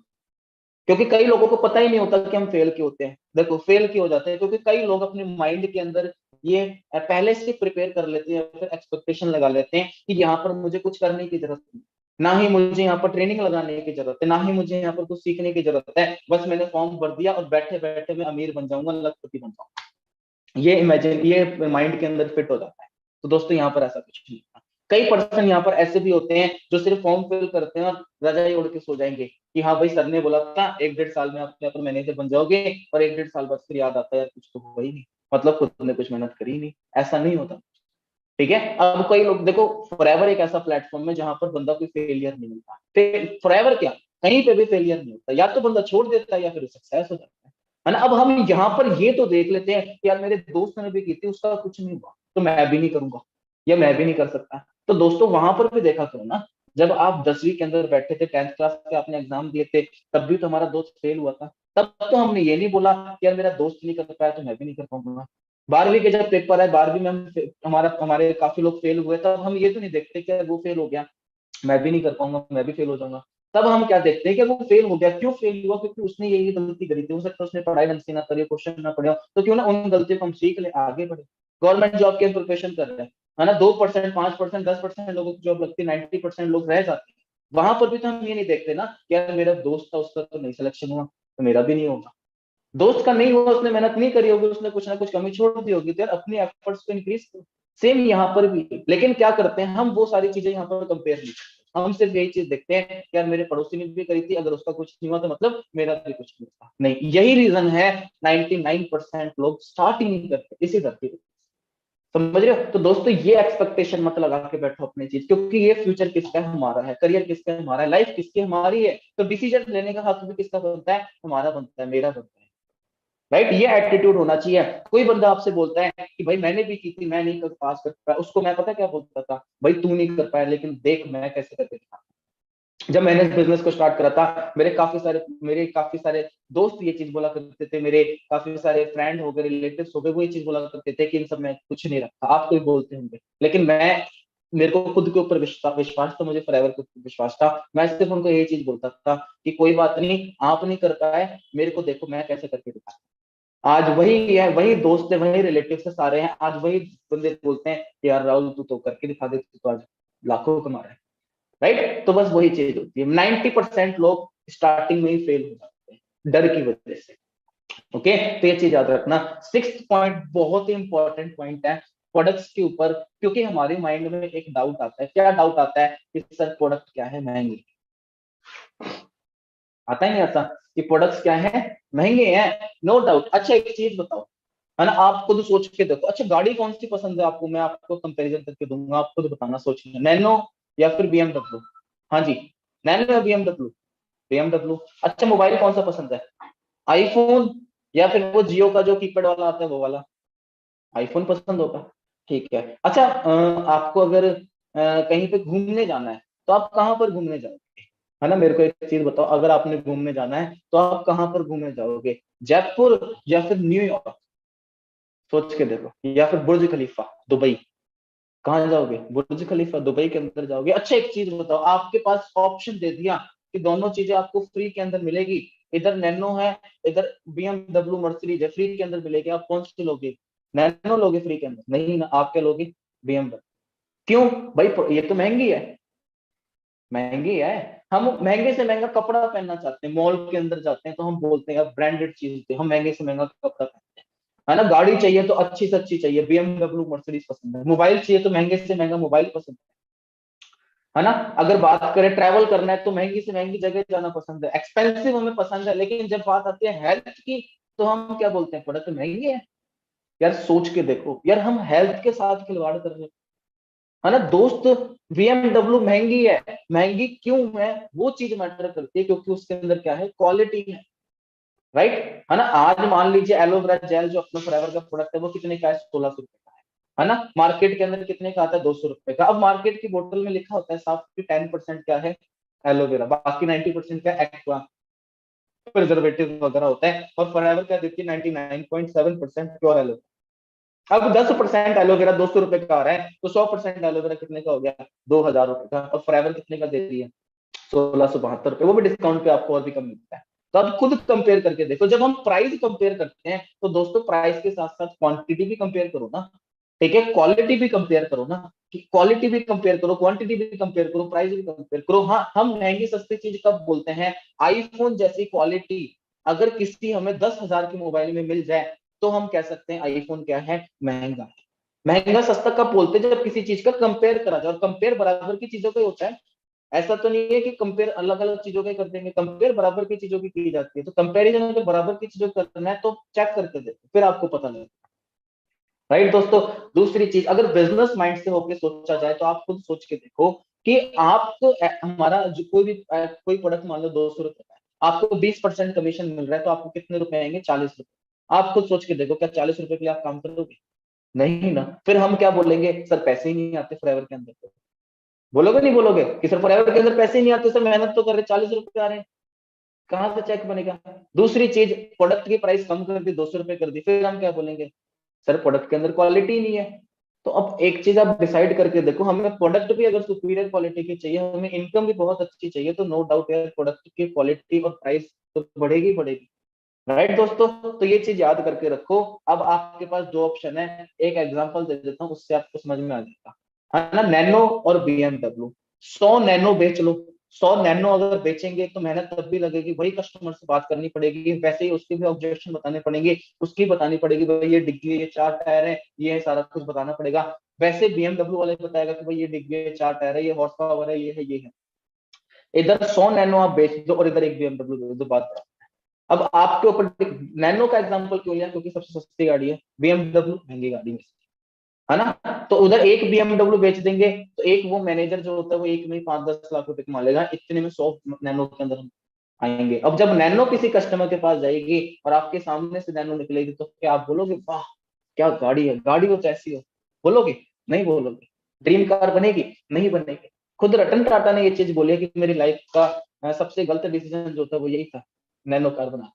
क्योंकि कई लोगों को पता ही नहीं होता कि हम फेल क्यों होते हैं। देखो फेल क्यों हो जाते हैं, क्योंकि कई लोग अपने माइंड के अंदर ये पहले से प्रिपेयर कर लेते हैं, फिर एक्सपेक्टेशन लगा लेते हैं कि यहाँ पर मुझे कुछ करने की जरूरत नहीं, ना ही मुझे यहाँ पर ट्रेनिंग लगाने की जरूरत है, ना ही मुझे यहाँ पर कुछ सीखने की जरूरत है, बस मैंने फॉर्म भर दिया और बैठे बैठे मैं अमीर बन जाऊंगा, लखपति बन जाऊंगा। ये माइंड के अंदर फिट हो जाता है। तो दोस्तों यहाँ पर ऐसा कुछ नहीं होता। कई पर्सन यहाँ पर ऐसे भी होते हैं जो सिर्फ फॉर्म फिल करते हैं और रजाई ओढ़ के सो जाएंगे कि हाँ भाई सर ने बोला था 1-1.5 साल में आप यहाँ पर मैनेजर बन जाओगे, और 1-1.5 साल बाद फिर याद आता है यार कुछ तो हुआ ही नहीं, मतलब खुद ने कुछ मेहनत करी नहीं। ऐसा नहीं होता, ठीक है। अब कई लोग देखो, फॉरएवर एक ऐसा प्लेटफॉर्म है जहां पर बंदा कोई फेलियर नहीं मिलता। फॉरएवर क्या, कहीं पे भी फेलियर नहीं होता, या तो बंदा छोड़ देता है या फिर सक्सेस हो जाता है ना। अब हम यहाँ पर ये तो देख लेते हैं कि यार मेरे दोस्त ने भी की थी, उसका कुछ नहीं हुआ, तो मैं भी नहीं करूंगा या मैं भी नहीं कर सकता। तो दोस्तों वहां पर भी देखा करो ना, जब आप 10वीं के अंदर बैठे थे, 10th क्लास के आपने एग्जाम दिए थे, तब भी तो हमारा दोस्त फेल हुआ था। तब तो हमने ये नहीं बोला कि यार मेरा दोस्त नहीं कर पाया तो मैं भी नहीं कर पाऊंगा। 12वीं के जब पेपर है, 12वीं में हम हमारे काफी लोग फेल हुए, तब हम ये तो नहीं देखते कि वो फेल हो गया मैं भी नहीं कर पाऊंगा, मैं भी फेल हो जाऊंगा। तब हम क्या देखते हैं कि वो फेल हो गया, क्यों फेल हुआ, क्योंकि उसने ये गलती करी थी, हो सकता है उसने पढ़ाई ढंग से ना करी, क्वेश्चन ना पढ़े हो, तो क्यों ना उन गलतियों को हम सीख ले, आगे बढ़े। गवर्नमेंट जॉब की प्रिपरेशन कर रहे हैं, है ना, 2%, 5%, 10% लोगों की जॉब लगती है, 90% लोग रह जाते हैं। वहां पर भी तो हम ये नहीं देखते ना कि यार मेरा दोस्त था उसका तो नहीं सिलेक्शन हुआ, तो मेरा भी नहीं होगा। दोस्त का नहीं हुआ, उसने मेहनत नहीं करी होगी, उसने कुछ ना कुछ कमी छोड़ दी होगी, तो यार अपनी एफर्ट्स को इंक्रीज करो। सेम यहाँ पर भी, लेकिन क्या करते हैं हम, वो सारी चीजें यहाँ पर कंपेयर नहीं करते, हम सिर्फ यही चीज देखते हैं कि यार मेरे पड़ोसी ने भी करी थी, अगर उसका कुछ नहीं हुआ तो मतलब मेरा भी कुछ नहीं हुआ। नहीं, यही रीजन है 99% लोग स्टार्ट ही नहीं करते इसी धरती। समझ रहे हो। तो दोस्तों ये एक्सपेक्टेशन मत लगा के बैठो अपनी चीज, क्योंकि ये फ्यूचर किसका है, हमारा है, करियर किसका है, हमारा है, लाइफ किसकी हमारी है, तो डिसीजन लेने का हक भी किसका बनता है, हमारा बनता है, मेरा बनता है। राइट, ये एटीट्यूड होना चाहिए। कोई बंदा आपसे बोलता है कि भाई मैंने भी की थी, मैं नहीं कर पास कर पाया, उसको मैं पता क्या बोलता था, भाई तू नहीं कर पाया लेकिन देख मैं कैसे करके दिखा। जब मैंने बिजनेस को स्टार्ट करा था, मेरे काफी सारे दोस्त ये चीज बोला करते थे, मेरे काफी सारे फ्रेंड हो गए, रिलेटिव्स हो गए, वो ये चीज बोला करते थे कि इन सब में कुछ नहीं रखा, आपको भी बोलते होंगे, लेकिन मैं, मेरे को खुद के ऊपर विश्वास था, मुझे फॉरएवर के ऊपर विश्वास था। मैं सिर्फ उनको यही चीज बोलता था कि कोई बात नहीं, आप नहीं कर पाए, मेरे को देखो मैं कैसे करके दिखा। आज वही है, वही दोस्त है, वही रिलेटिव से सारे हैं, आज वही बंदे बोलते हैं कि यार राहुल तू तो करके दिखा दे, तू तो आज लाखों कमा रहा है। राइट, तो बस वही चीज होती है, 90% लोग स्टार्टिंग में ही फेल हो जाते हैं डर की वजह से। ओके, तो ये चीज याद रखना। 6th पॉइंट बहुत ही इंपॉर्टेंट पॉइंट है, प्रोडक्ट्स के ऊपर, क्योंकि हमारे माइंड में एक डाउट आता है, क्या डाउट आता है कि सर प्रोडक्ट क्या है, महंगे, आता ही नहीं आता कि प्रोडक्ट्स क्या है, महंगे हैं, नो डाउट। अच्छा एक चीज बताओ, है ना, आप खुद सोच के देखो, अच्छा गाड़ी कौन सी पसंद है आपको, मैं आपको कंपैरिजन करके दूंगा, आप खुद बताना, सोचना, नैनो या फिर बीएमडब्ल्यू। हाँ जी, नैनो या बीएमडब्ल्यू, बीएमडब्ल्यू। अच्छा मोबाइल कौन सा पसंद है, आईफोन या फिर वो जियो का जो कीपैड वाला आता है वो वाला, आईफोन पसंद होगा। ठीक है, अच्छा आपको अगर कहीं पे घूमने जाना है तो आप कहाँ पर घूमने जाओगे, है ना, मेरे को एक चीज बताओ, अगर आपने घूमने जाना है तो आप कहाँ पर घूमने जाओगे, जयपुर या फिर न्यूयॉर्क, सोच के देखो, या फिर बुर्ज खलीफा दुबई, कहाँ जाओगे, बुर्ज खलीफा दुबई के अंदर जाओगे। अच्छा एक चीज बताओ, आपके पास ऑप्शन दे दिया कि दोनों चीजें आपको फ्री के अंदर मिलेगी, इधर नैनो है, इधर बीएमडब्ल्यू मर्सिडीज है, फ्री के अंदर मिलेगी, आप कौन सी लोगे, नैनो लोगे फ्री के अंदर, नहीं ना, आप क्या लोगे, बीएमडब्ल्यू। क्यों भाई, ये तो महंगी है, महंगी है। हम महंगे से महंगा कपड़ा पहनना चाहते हैं, मॉल के अंदर जाते हैं तो हम बोलते हैं यार ब्रांडेड चीज दे, हम महंगे से महंगा कपड़ा पहनते हैं, है ना। गाड़ी चाहिए तो अच्छी से अच्छी चाहिए, BMW मर्सिडीज पसंद है। मोबाइल चाहिए तो महंगे से महंगा मोबाइल पसंद है ना। अगर बात करें ट्रैवल करना है तो महंगी से महंगी जगह जाना पसंद है, एक्सपेंसिव हमें पसंद है। लेकिन जब बात आती है हेल्थ की तो हम क्या बोलते हैं, प्रोडक्ट महंगी है। यार सोच के देखो यार, हम हेल्थ के साथ खिलवाड़ कर रहे हैं, है ना दोस्त। BMW महंगी है, महंगी क्यों है, वो चीज मैटर करती है क्योंकि उसके अंदर क्या है, क्वालिटी है, राइट, है ना। आज मान लीजिए एलोवेरा जेल जो अपना फॉरएवर का प्रोडक्ट है वो कितने का है, 1600 रुपए का है ना। मार्केट के अंदर कितने का आता है, 200 रुपए का। अब मार्केट की बोतल में लिखा होता है साफ कि 10% क्या है एलोवेरा, बाकी 90% क्या एक्वा प्रिजर्वेटिव वगैरह होता है, और फॉरएवर क्या देती है 99.7% प्योर एलोवेरा। अब 10% एलोवेरा 200 रुपए का आ रहा है तो 100% एलोवेरा कितने का हो गया, 2000 रुपए का। और फॉरएवर कितने का दे रही है, 1672 रुपए, वो भी डिस्काउंट पे आपको और भी कम मिलता है। तो आप खुद कंपेयर करके देखो, जब हम प्राइस कंपेयर करते हैं तो दोस्तों प्राइस के साथ साथ क्वांटिटी भी कंपेयर करो ना, ठीक है, क्वालिटी भी कंपेयर करो ना, कि क्वालिटी भी कंपेयर करो, क्वांटिटी भी कंपेयर करो, प्राइस भी कंपेयर करो। हाँ, हम महंगी सस्ती चीज कब बोलते हैं, आईफोन जैसी क्वालिटी अगर किसी हमें 10,000 की मोबाइल में मिल जाए तो हम कह सकते हैं आईफोन क्या है, महंगा। महंगा सस्ता कब बोलते हैं, जब किसी चीज का कंपेयर करा जाए, और कंपेयर बराबर की चीजों का ही होता है। ऐसा तो नहीं है कि कंपेयर अलग अलग चीजों का ही कर देंगे, कंपेयर बराबर की चीजों की जाती है। तो कंपेरिजन अगर बराबर की चीजों का करना है तो चेक करके देखो, फिर आपको पता लगेगा, राइट दोस्तों। दूसरी चीज, अगर बिजनेस माइंड से होकर सोचा जाए तो आप खुद सोच के देखो कि आपको हमारा जो कोई भी कोई प्रोडक्ट मान लो 200 रुपए का है, आपको 20% कमीशन मिल रहा है तो आपको कितने रुपए आएंगे, 40 रुपए। आप खुद सोच के देखो, क्या 40 रुपए के लिए आप काम करोगे, नहीं ना। फिर हम क्या बोलेंगे, सर पैसे ही नहीं आते फॉरएवर के अंदर, तो बोलोगे नहीं बोलोगे कि सर फॉरएवर के अंदर पैसे ही नहीं आते, सर मेहनत तो कर रहे, 40 रुपए आ रहे हैं, कहाँ से चेक बनेगा। दूसरी चीज, प्रोडक्ट की प्राइस कम कर दी, 200 रुपए कर दी, फिर हम क्या बोलेंगे, सर प्रोडक्ट के अंदर क्वालिटी नहीं है। तो अब एक चीज आप डिसाइड करके देखो, हमें प्रोडक्ट भी अगर सुपीरियर क्वालिटी की चाहिए, हमें इनकम भी बहुत अच्छी चाहिए, तो नो डाउट यार प्रोडक्ट की क्वालिटी और प्राइस तो बढ़ेगी बढ़ेगी, राइट दोस्तों। तो ये चीज याद करके रखो। अब आपके पास दो ऑप्शन है, एक एग्जांपल दे देता हूँ उससे आपको समझ में आ जाएगा, है ना। नैनो और BMW, 100 नैनो बेच लो। 100 नैनो अगर बेचेंगे तो मेहनत तब भी लगेगी, वही कस्टमर से बात करनी पड़ेगी, वैसे ही उसके भी ऑब्जेक्शन बताने पड़ेंगे, उसकी बतानी पड़ेगी भाई ये डिग्गी है, ये 4 टायर है, ये है, सारा कुछ बताना पड़ेगा। वैसे BMW वाले बताएगा कि भाई ये डिग्गी है, 4 टायर है, ये हॉर्स पावर है, ये है, ये है। इधर 100 नैनो आप बेच दो और इधर एक BMW बेच दो, बात बराबर। अब आपके ऊपर, नैनो का एग्जांपल क्यों लिया, क्योंकि सबसे सस्ती गाड़ी है, BMW महंगी गाड़ी में से, है ना। तो उधर एक BMW बेच देंगे तो एक वो मैनेजर जो होता है वो एक में ही 5-10 लाख रुपए कमा लेगा, इतने में 100 नैनो के अंदर हम आएंगे। अब जब नैनो किसी कस्टमर के पास जाएगी और आपके सामने से नैनो निकलेगी तो क्या आप बोलोगे, वाह क्या गाड़ी है, गाड़ी हो कैसी हो, बोलोगे, नहीं बोलोगे। ड्रीम कार बनेगी, नहीं बनेगी। खुद रतन टाटा ने ये चीज बोली है कि मेरी लाइफ का सबसे गलत डिसीजन जो था वो यही था, नैनो कार बना,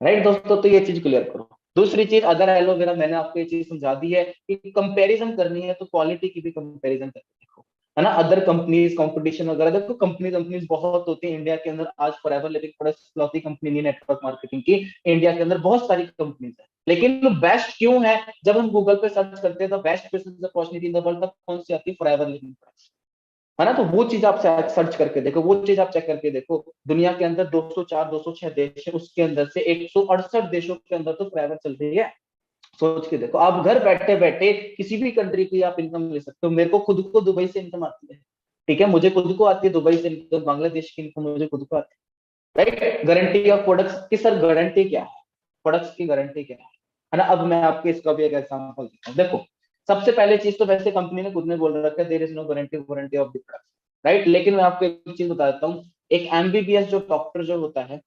राइट दोस्तों। तो ये चीज क्लियर करो। दूसरी चीज, अदर एलोवेरा, मैंने आपको ये चीज समझा दी है कि कंपैरिजन करनी है तो क्वालिटी की भी कंपैरिजन करके देखो, है ना। अदर कंपनीज, कंपटीशन वगैरह देखो, कंपनीज बहुत होती है इंडिया के अंदर। आज फॉरएवर लिविंग प्रोडक्ट्स इकलौती कंपनी नहीं नेटवर्क मार्केटिंग की, इंडिया के अंदर बहुत सारी कंपनीज है, लेकिन बेस्ट क्यों है, जब हम गूगल पे सर्च करते हैं तो best business opportunity in the world, तब कौन सी आती है, फॉरएवर लिविंग प्रोडक्ट्स, है ना। तो वो चीज आप सर्च करके देखो, वो चीज आप चेक करके देखो। दुनिया के अंदर 204 206 देश है, उसके अंदर से 168 देशों के अंदर तो फॉरएवर चल रही है। सोच के देखो, आप घर बैठे बैठे किसी भी कंट्री की आप इनकम ले सकते हो। मेरे को खुद को दुबई से इनकम आती है, ठीक है, मुझे खुद को आती है दुबई से इनकम, बांग्लादेश की इनकम मुझे खुद को आती है, राइट। गारंटी ऑफ प्रोडक्ट्स की, सर गारंटी क्या है, प्रोडक्ट्स की गारंटी क्या है ना। अब मैं आपको इसका भी एक एग्जांपल देता हूँ, देखो। सबसे पहले चीज तो वैसे कंपनी ने खुद ने बोल रखा है, there is no guarantee warranty of the product, right. लेकिन मैं आपको एक चीज बता देता हूँ, एक एमबीबीएस जो डॉक्टर जो होता है,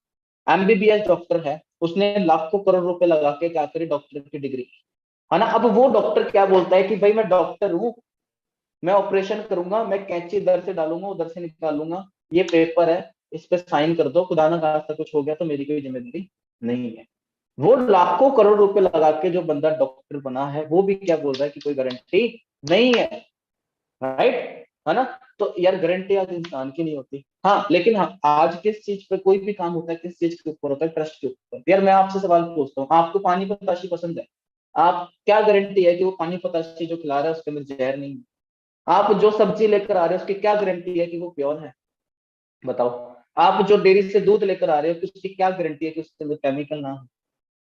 एमबीबीएस डॉक्टर है, उसने लाखों करोड़ रुपए लगा के क्या करी, डॉक्टर की डिग्री, है ना। अब वो डॉक्टर क्या बोलता है कि भाई मैं डॉक्टर हूँ, मैं ऑपरेशन करूंगा, मैं कैंची इधर से डालूंगा उधर से निकालूंगा, ये पेपर है, इस पे साइन कर दो, खुदा ना खास्ता कुछ हो गया तो मेरी कोई जिम्मेदारी नहीं है। वो लाखों करोड़ रुपए लगा के जो बंदा डॉक्टर बना है वो भी क्या बोल रहा है कि कोई गारंटी नहीं है, राइट, है ना। तो यार गारंटी आज इंसान की नहीं होती। हाँ, लेकिन हाँ, आज किस चीज पे कोई भी काम होता है, किस चीज के ऊपर होता है, ट्रस्ट के ऊपर। यार मैं आपसे सवाल पूछता हूँ, आपको पानी पताशी पसंद है, आप क्या गारंटी है कि वो पानी पताशी जो खिला रहा है उसके अंदर जहर नहीं है। आप जो सब्जी लेकर आ रहे हो उसकी क्या गारंटी है कि वो प्योर है, बताओ, आप जो डेयरी से दूध लेकर आ रहे हो, उसकी क्या गारंटी है कि उसके अंदर केमिकल ना हो?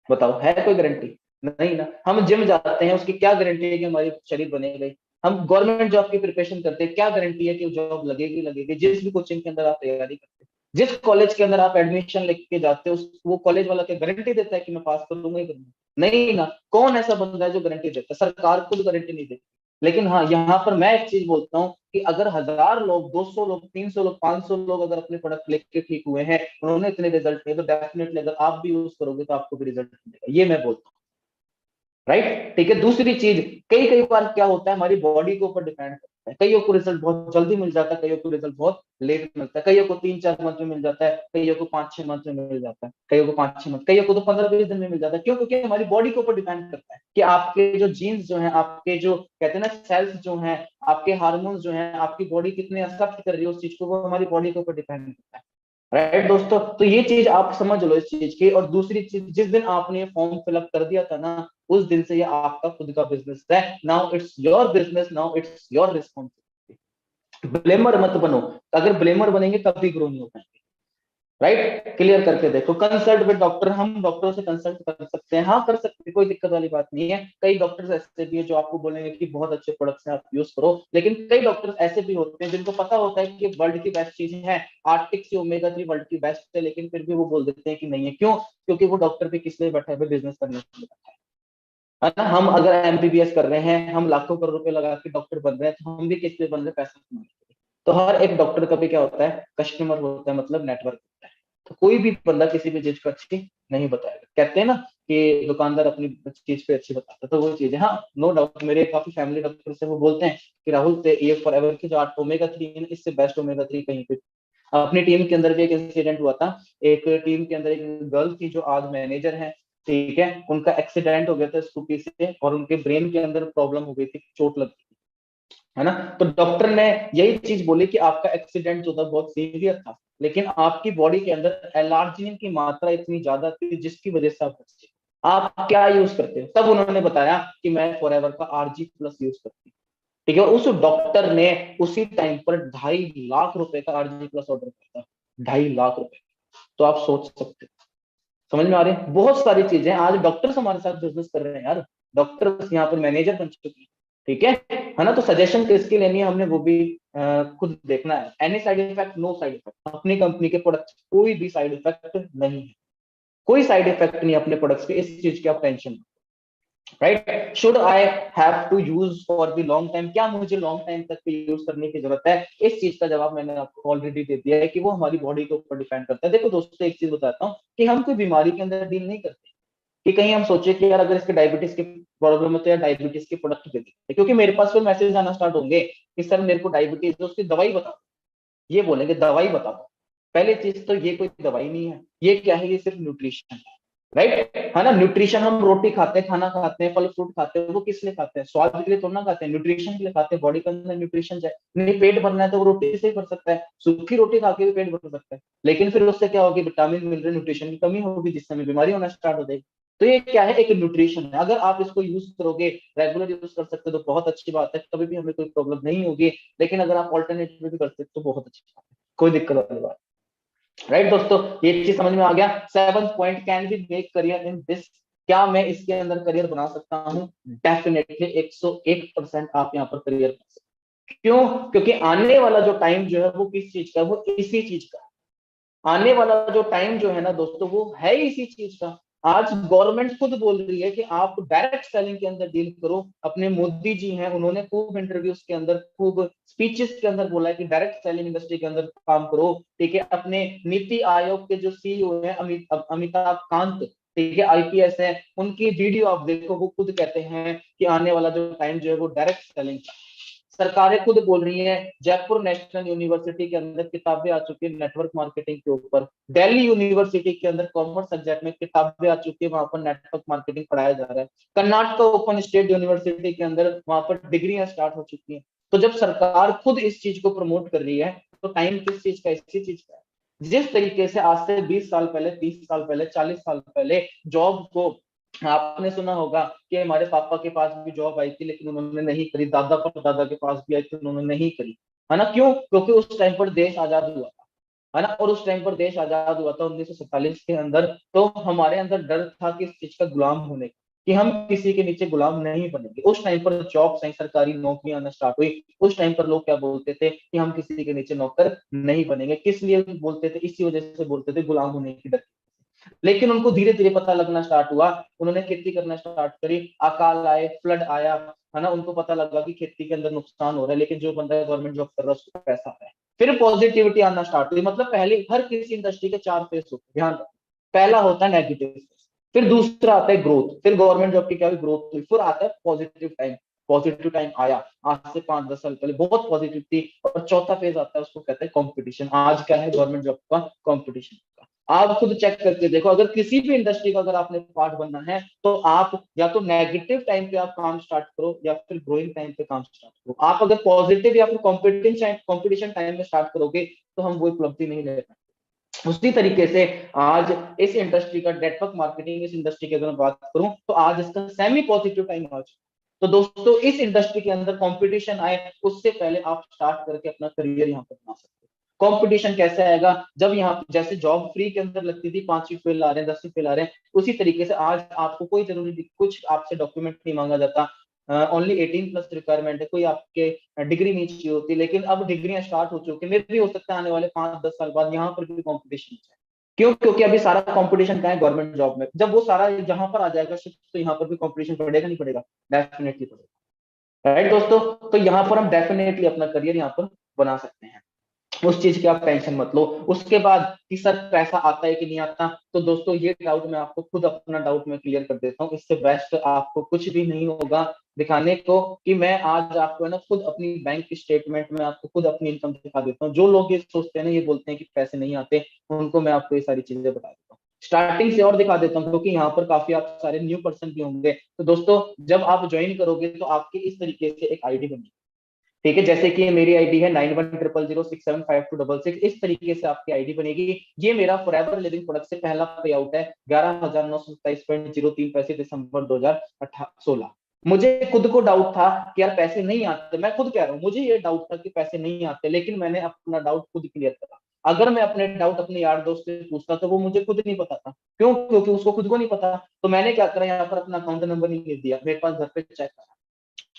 बताओ, है कोई गारंटी? नहीं ना। हम जिम जाते हैं, उसकी क्या गारंटी है कि हमारी शरीर बनेगा? हम गवर्नमेंट जॉब की प्रिपरेशन करते हैं, क्या गारंटी है कि जॉब लगेगी लगेगी? जिस भी कोचिंग के अंदर आप तैयारी करते हैं, जिस कॉलेज के अंदर आप एडमिशन लेके जाते हो, वो कॉलेज वाला क्या गारंटी देता है कि मैं पास करूंगा ही करूंगा? नहीं ना। कौन ऐसा बंदा है जो गारंटी देता है? सरकार खुद गारंटी नहीं देती। लेकिन हाँ, यहाँ पर मैं एक चीज बोलता हूँ कि अगर 1000 लोग, 200 लोग, 300 लोग, 500 लोग अगर अपने प्रोडक्ट लेके ठीक हुए हैं, उन्होंने इतने रिजल्ट लिए, तो डेफिनेटली अगर आप भी यूज करोगे तो आपको भी रिजल्ट मिलेगा, ये मैं बोलता हूँ। राइट, ठीक है। दूसरी चीज, कई कई बार क्या होता है, हमारी बॉडी के ऊपर डिपेंड करता है। कईयों को रिजल्ट बहुत जल्दी मिल जाता है, कईयों को रिजल्ट बहुत लेट मिलता है, कईयों को 3-4 मंथ में मिल जाता है, कईयों को 5-6 मंथ में मिल जाता है, कईयों को 5-6 मंथ, कईयों को तो 15-20 दिन में मिल जाता है। क्यों? क्योंकि हमारी बॉडी के ऊपर डिपेंड करता है कि आपके जो जीन्स जो है, आपके जो कहते हैं ना सेल्स जो है, आपके हार्मोन्स जो है, आपकी बॉडी कितने एक्सेप्ट कर रही है उस चीज को, वो हमारी बॉडी के ऊपर डिपेंड करता है। राइट दोस्तों, तो ये चीज आप समझ लो इस चीज की। और दूसरी चीज, जिस दिन आपने फॉर्म फिलअप कर दिया था ना, उस दिन से ये आपका खुद का बिजनेस है। Now it's your business, now it's your responsibility. Blamer मत बनो। अगर ब्लेमर बनेंगे कभी ग्रो नहीं हो पाएंगे। राइट, क्लियर करके देखो। कंसल्ट विद डॉक्टर, हम डॉक्टरों से कंसल्ट कर सकते हैं, हाँ कर सकते हैं, कोई दिक्कत वाली बात नहीं है। कई डॉक्टर्स ऐसे भी है जो आपको बोलेंगे कि बहुत अच्छे प्रोडक्ट्स हैं, आप यूज करो। लेकिन कई डॉक्टर्स ऐसे भी होते हैं जिनको पता होता है कि वर्ल्ड की बेस्ट चीज है, आर्टिक से ओमेगा 3 वर्ल्ड की बेस्ट है, लेकिन फिर भी वो बोल देते हैं कि नहीं है। क्यों? क्योंकि वो डॉक्टर भी किस लिए बैठा है? बिजनेस करने के लिए बैठा है ना। हम अगर एमबीबीएस कर रहे हैं, हम लाखों करोड़ रुपए लगा के डॉक्टर बन रहे हैं, तो हम भी किस लिए बन रहे हैं? पैसा कमाने के लिए। तो हर एक डॉक्टर का भी क्या होता है? कस्टमर होता है, मतलब नेटवर्क होता है। तो कोई भी बंदा किसी भी चीज को अच्छी नहीं बताएगा। कहते हैं ना कि दुकानदार अपनी चीज पे अच्छी बताता है, तो वो चीज है। हाँ, नो डाउट, मेरे काफी फैमिली डॉक्टर से वो बोलते हैं कि राहुल ये फॉरएवर की जो ओमेगा 3 है, इससे बेस्ट ओमेगा 3 कहीं पे। अपनी टीम के अंदर भी एक इंसिडेंट हुआ था। एक टीम के अंदर एक गर्ल थी जो आज मैनेजर है, ठीक है। उनका एक्सीडेंट हो गया था स्कूटी से, और उनके ब्रेन के अंदर प्रॉब्लम हो गई थी, चोट लग गई, है ना। तो डॉक्टर ने यही चीज बोली कि आपका एक्सीडेंट जो था बहुत सीवियर था, लेकिन आपकी बॉडी के अंदर एलार्जिनिन की मात्रा इतनी ज्यादा थी जिसकी वजह से आप बचे। आप क्या यूज करते हो? तब उन्होंने बताया कि मैं फॉरएवर का RG+ यूज करती हूँ, ठीक है। उस डॉक्टर ने उसी टाइम पर 2.5 लाख रुपए का RG+ ऑर्डर किया था, 2.5 लाख रुपए। तो आप सोच सकते हो, समझ में आ रहे हैं? बहुत सारी चीजें आज डॉक्टर्स हमारे साथ बिजनेस कर रहे हैं यार। डॉक्टर्स यहाँ पर मैनेजर बन चुके हैं, ठीक है ना। तो सजेशन किसकी लेनी है हमने, वो भी खुद देखना है। Any side effect? No side effect. अपनी कंपनी के प्रोडक्ट कोई भी साइड इफेक्ट नहीं है, कोई साइड इफेक्ट नहीं अपने प्रोडक्ट्स के, इस चीज की आप tension. Right, should I have to use for the long time? क्या मुझे लॉन्ग टाइम तक यूज करने की जरूरत है? इस चीज का जवाब मैंने आपको ऑलरेडी दे दिया है कि वो हमारी बॉडी के ऊपर डिपेंड करता है। देखो दोस्तों, एक चीज बताता हूँ कि हम कोई बीमारी के अंदर डील नहीं करते कि कहीं हम सोचे कि यार अगर इसके डायबिटीज की प्रॉब्लम है तो यार डायबिटीज के प्रोडक्ट दे देते, क्योंकि मेरे पास फिर मैसेज आना स्टार्ट होंगे कि सर मेरे को डायबिटीज है, उसकी दवाई बताओ। ये बोलेंगे दवाई बताओ। पहले चीज तो ये कोई दवाई नहीं है, ये क्या है? ये सिर्फ न्यूट्रिशन है। राइट, है ना। न्यूट्रिशन, हम रोटी खाते हैं, खाना खाते हैं, फल फ्रूट खाते हैं, वो किस लिए खाते हैं? स्वाद के लिए थोड़ा ना खाते हैं, न्यूट्रिशन के लिए खाते हैं। बॉडी के अंदर न्यूट्रिशन जाए, नहीं पेट भरना है तो वो रोटी से ही भर सकता है, सूखी रोटी खा के भी पेट भर सकता है। लेकिन फिर उससे क्या होगी? विटामिन मिल रहे, न्यूट्रिशन की कमी होगी, जिससे हमें बीमारी होना स्टार्ट हो जाएगी। तो ये क्या है? एक न्यूट्रिशन है। अगर आप इसको यूज करोगे, रेगुलर यूज कर सकते हो तो बहुत अच्छी बात है, कभी भी हमें कोई प्रॉब्लम नहीं होगी। लेकिन अगर आप ऑल्टरनेट भी कर सकते हो तो बहुत अच्छी बात है, कोई दिक्कत वाली बात। राइट दोस्तों, ये चीज समझ में आ गया। 7th point, can be make career in this? क्या मैं इसके अंदर करियर बना सकता हूँ? डेफिनेटली 101% आप यहाँ पर करियर बना सकते हैं। क्यों? क्योंकि आने वाला जो टाइम जो है वो किस चीज का है? वो इसी चीज का है। आने वाला जो टाइम जो है ना दोस्तों, वो है इसी चीज का। आज गवर्नमेंट खुद बोल रही है कि आप डायरेक्ट सेलिंग के अंदर डील करो। अपने मोदी जी हैं, उन्होंने खूब इंटरव्यूज के अंदर, खूब स्पीचेस के अंदर बोला है कि डायरेक्ट सेलिंग इंडस्ट्री के अंदर काम करो, ठीक है। अपने नीति आयोग के जो CEO हैं, अमिताभ कांत, ठीक है, IPS है, उनकी वीडियो आप देखो, वो खुद कहते हैं कि आने वाला जो टाइम जो है वो डायरेक्ट सेलिंग का। सरकारें खुद बोल रही हैं। जयपुर नेशनल यूनिवर्सिटी के अंदर किताबें आ चुकी है नेटवर्क मार्केटिंग के ऊपर। दिल्ली यूनिवर्सिटी के अंदर कॉमर्स सब्जेक्ट में किताबें आ चुकी है, वहां पर नेटवर्क मार्केटिंग पढ़ाया जा रहा है। कर्नाटक ओपन स्टेट यूनिवर्सिटी के अंदर वहां पर डिग्रियां स्टार्ट हो चुकी हैं। तो जब सरकार खुद इस चीज को प्रमोट कर रही है, तो टाइम किस चीज का? इसी चीज का है। जिस तरीके से आज से 20 साल पहले, 30 साल पहले, 40 साल पहले जॉब को, आपने सुना होगा कि हमारे पापा के पास भी जॉब आई थी लेकिन उन्होंने नहीं करी, दादा पर दादा के पास भी आई थी, उन्होंने नहीं करी, है ना। क्यों? क्योंकि उस टाइम पर देश आजाद हुआ था। है ना। और उस टाइम पर देश आजाद हुआ था 1947 के अंदर, तो हमारे अंदर डर था कि इस चीज का गुलाम होने का, कि हम किसी के नीचे गुलाम नहीं बनेंगे। उस टाइम पर जॉब आई, सरकारी नौकरियां आना स्टार्ट हुई, उस टाइम पर लोग क्या बोलते थे कि हम किसी के नीचे नौकर नहीं बनेंगे। किस लिए बोलते थे? इसी वजह से बोलते थे, गुलाम होने की डर। लेकिन उनको धीरे धीरे पता लगना स्टार्ट हुआ, उन्होंने खेती करना स्टार्ट करी, अकाल आए, फ्लड आया, है ना, उनको पता लगा कि खेती के अंदर नुकसान हो रहा है, लेकिन जो बंदा गवर्नमेंट जॉब कर रहा है उसको पैसा आता है। फिर पॉजिटिविटी आना स्टार्ट हुई। मतलब पहले हर किसी इंडस्ट्री के चार फेस होते हैं, ध्यान रखो। पहला होता है नेगेटिव फेस, फिर दूसरा आता है ग्रोथ, फिर गवर्नमेंट जॉब की क्या हुई, ग्रोथ हुई, फिर आता है पॉजिटिव टाइम। पॉजिटिव टाइम आया आज से 5-10 साल पहले, बहुत पॉजिटिव थी। और चौथा फेज आता है, उसको कहते हैं कंपटीशन। आज क्या है गवर्नमेंट जॉब का? कंपटीशन। आप खुद चेक करके देखो, अगर किसी भी इंडस्ट्री का अगर आपने पार्ट बनना है, तो आप या तो नेगेटिव टाइम पे आप काम स्टार्ट करो, या फिर ग्रोइंग टाइम पे काम स्टार्ट करो। आप अगर पॉजिटिव या फिर कॉम्पिटिशन टाइम में स्टार्ट करोगे, तो हम वो उपलब्धि नहीं ले पाएंगे। उसी तरीके से आज इस इंडस्ट्री का, नेटवर्क मार्केटिंग इस इंडस्ट्री की अगर मैं बात करूं, तो आज इसका सेमी पॉजिटिव टाइम आ चुका है। तो दोस्तों, इस इंडस्ट्री के अंदर कंपटीशन आए, उससे पहले आप स्टार्ट करके अपना करियर यहाँ पर बना सकते हो। कंपटीशन कैसे आएगा? जब यहाँ जैसे जॉब फ्री के अंदर लगती थी, 5वीं फेल आ रहे हैं, 10वीं फेल आ रहे हैं, उसी तरीके से आज आपको कोई जरूरी नहीं, कुछ आपसे डॉक्यूमेंट नहीं मांगा जाता। ओनली 18+ रिक्वायरमेंट है, कोई आपके डिग्री नहीं चाहिए होती। लेकिन अब डिग्रियां स्टार्ट हो चुकी है, मे भी हो सकता है आने वाले 5-10 साल बाद यहाँ पर भी कॉम्पिटिशन है। क्यों? क्योंकि अभी सारा कंपटीशन का है गवर्नमेंट जॉब में। जब वो सारा जहां पर आ जाएगा शिफ्ट, तो यहाँ पर भी कंपटीशन पड़ेगा नहीं पड़ेगा? डेफिनेटली पड़ेगा। राइट दोस्तों, तो यहाँ पर हम डेफिनेटली अपना करियर यहाँ पर बना सकते हैं। उस चीज की आप टेंशन मत लो। उसके बाद कि सर पैसा आता है कि नहीं आता, तो दोस्तों ये डाउट मैं आपको खुद अपना डाउट में क्लियर कर देता हूँ। इससे बेस्ट आपको कुछ भी नहीं होगा दिखाने को, कि मैं आज आपको है ना खुद अपनी बैंक स्टेटमेंट में आपको खुद अपनी इनकम दिखा देता हूँ। जो लोग ये सोचते हैं ना, ये बोलते हैं कि पैसे नहीं आते, उनको मैं आपको ये सारी चीजें बता देता हूँ। स्टार्टिंग से और दिखा देता हूँ, क्योंकि यहाँ पर काफी आप सारे न्यू पर्सन भी होंगे। तो दोस्तों, जब आप ज्वाइन करोगे, तो आपकी इस तरीके से एक आईडी बनेगी। ठीक है, जैसे कि मेरी आईडी है 9100067526, इस तरीके से आपकी आईडी बनेगी। ये मेरा फॉरएवर लिविंग प्रोडक्ट से पहला पे आउट है, 11,927.03 दिसंबर 2016। मुझे खुद को डाउट था कि यार पैसे नहीं आते, मैं खुद कह रहा हूँ, मुझे ये डाउट था कि पैसे नहीं आते, लेकिन मैंने अपना डाउट खुद क्लियर करा। अगर मैं अपने डाउट अपने यार दोस्त से पूछता, तो वो मुझे खुद नहीं पता था। क्यों? क्योंकि उसको खुद को नहीं पता। तो मैंने क्या करा, यहाँ पर अपना अकाउंट नंबर नहीं लिख दिया, मेरे पास घर पे cheque,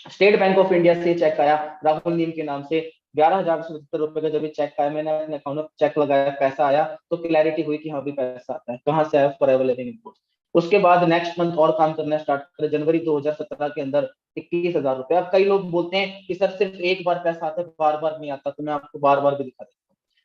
State Bank of India से चेक आया राहुल नीम के नाम से, 11,077 रुपए का जब भी चेक आया, मैंने अपने अकाउंट में चेक लगाया, पैसा आया, तो क्लैरिटी हुई कि हाँ भी पैसा आता है। कहाँ से आया? Forever living import. उसके बाद नेक्स्ट मंथ और काम करना स्टार्ट करें, जनवरी 2017 के अंदर 21,000 रुपए। अब कई लोग बोलते हैं कि सर सिर्फ एक बार पैसा आता है, बार बार नहीं आता, तो मैं आपको बार बार भी दिखा देता हूँ।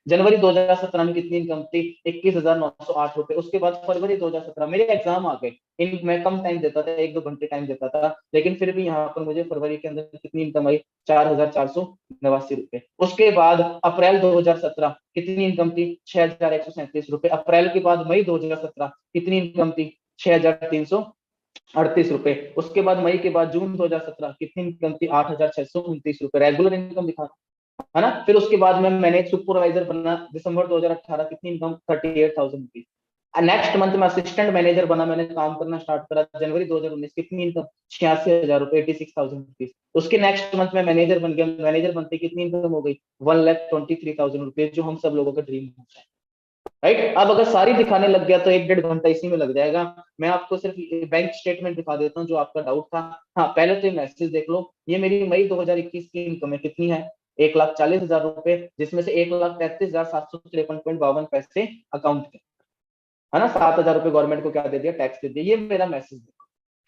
जनवरी 2017 में कितनी इनकम थी? 21,908 रुपए। उसके बाद फरवरी 2017 मेरे एग्जाम आ गए। इन मैं कम टाइम देता था, 1-2 घंटे टाइम देता था, लेकिन फिर भी यहाँ पर मुझे फरवरी के अंदर कितनी इनकम आई? 4,489 रुपए। उसके बाद अप्रैल 2017 कितनी इनकम थी? 6,137 रुपए। अप्रैल के बाद मई 2017 कितनी इनकम थी? 6,338 रुपए। उसके बाद मई के बाद जून 2017 कितनी इनकम थी? 8,629 रुपए। रेगुलर इनकम दिखा, है ना। फिर उसके बाद में मैंने एक सुपरवाइजर बनना, दिसंबर 2018 कितनी इनकम? 38,000 रुपीज। नेक्स्ट मंथ में असिस्टेंट मैनेजर बना, मैंने काम करना स्टार्ट करा जनवरी 2019, कितनी इनकम? 86,000 रुपए, 86,000 रुपीज। उसके नेक्स्ट मंथ में मैनेजर बन गया, मैनेजर बनते कितनी इनकम हो गई? 1,23,000 रुपीज, जो हम सब लोगों का ड्रीम होता है। राइट, अब अगर सारी दिखाने लग गया, तो 1-1.5 घंटा इसी में लग जाएगा। मैं आपको सिर्फ बैंक स्टेटमेंट दिखा देता हूँ, जो आपका डाउट था। हाँ, पहले तो ये मैसेज देख लो। ये मेरी मई 2021 की इनकम है, कितनी है? 1,40,000 रुपए, जिसमें से 1,33,753.52 अकाउंट के, है ना। 7,000 रुपए गवर्नमेंट को क्या दे दिया? टैक्स दे दिया। ये मेरा मैसेज देखो।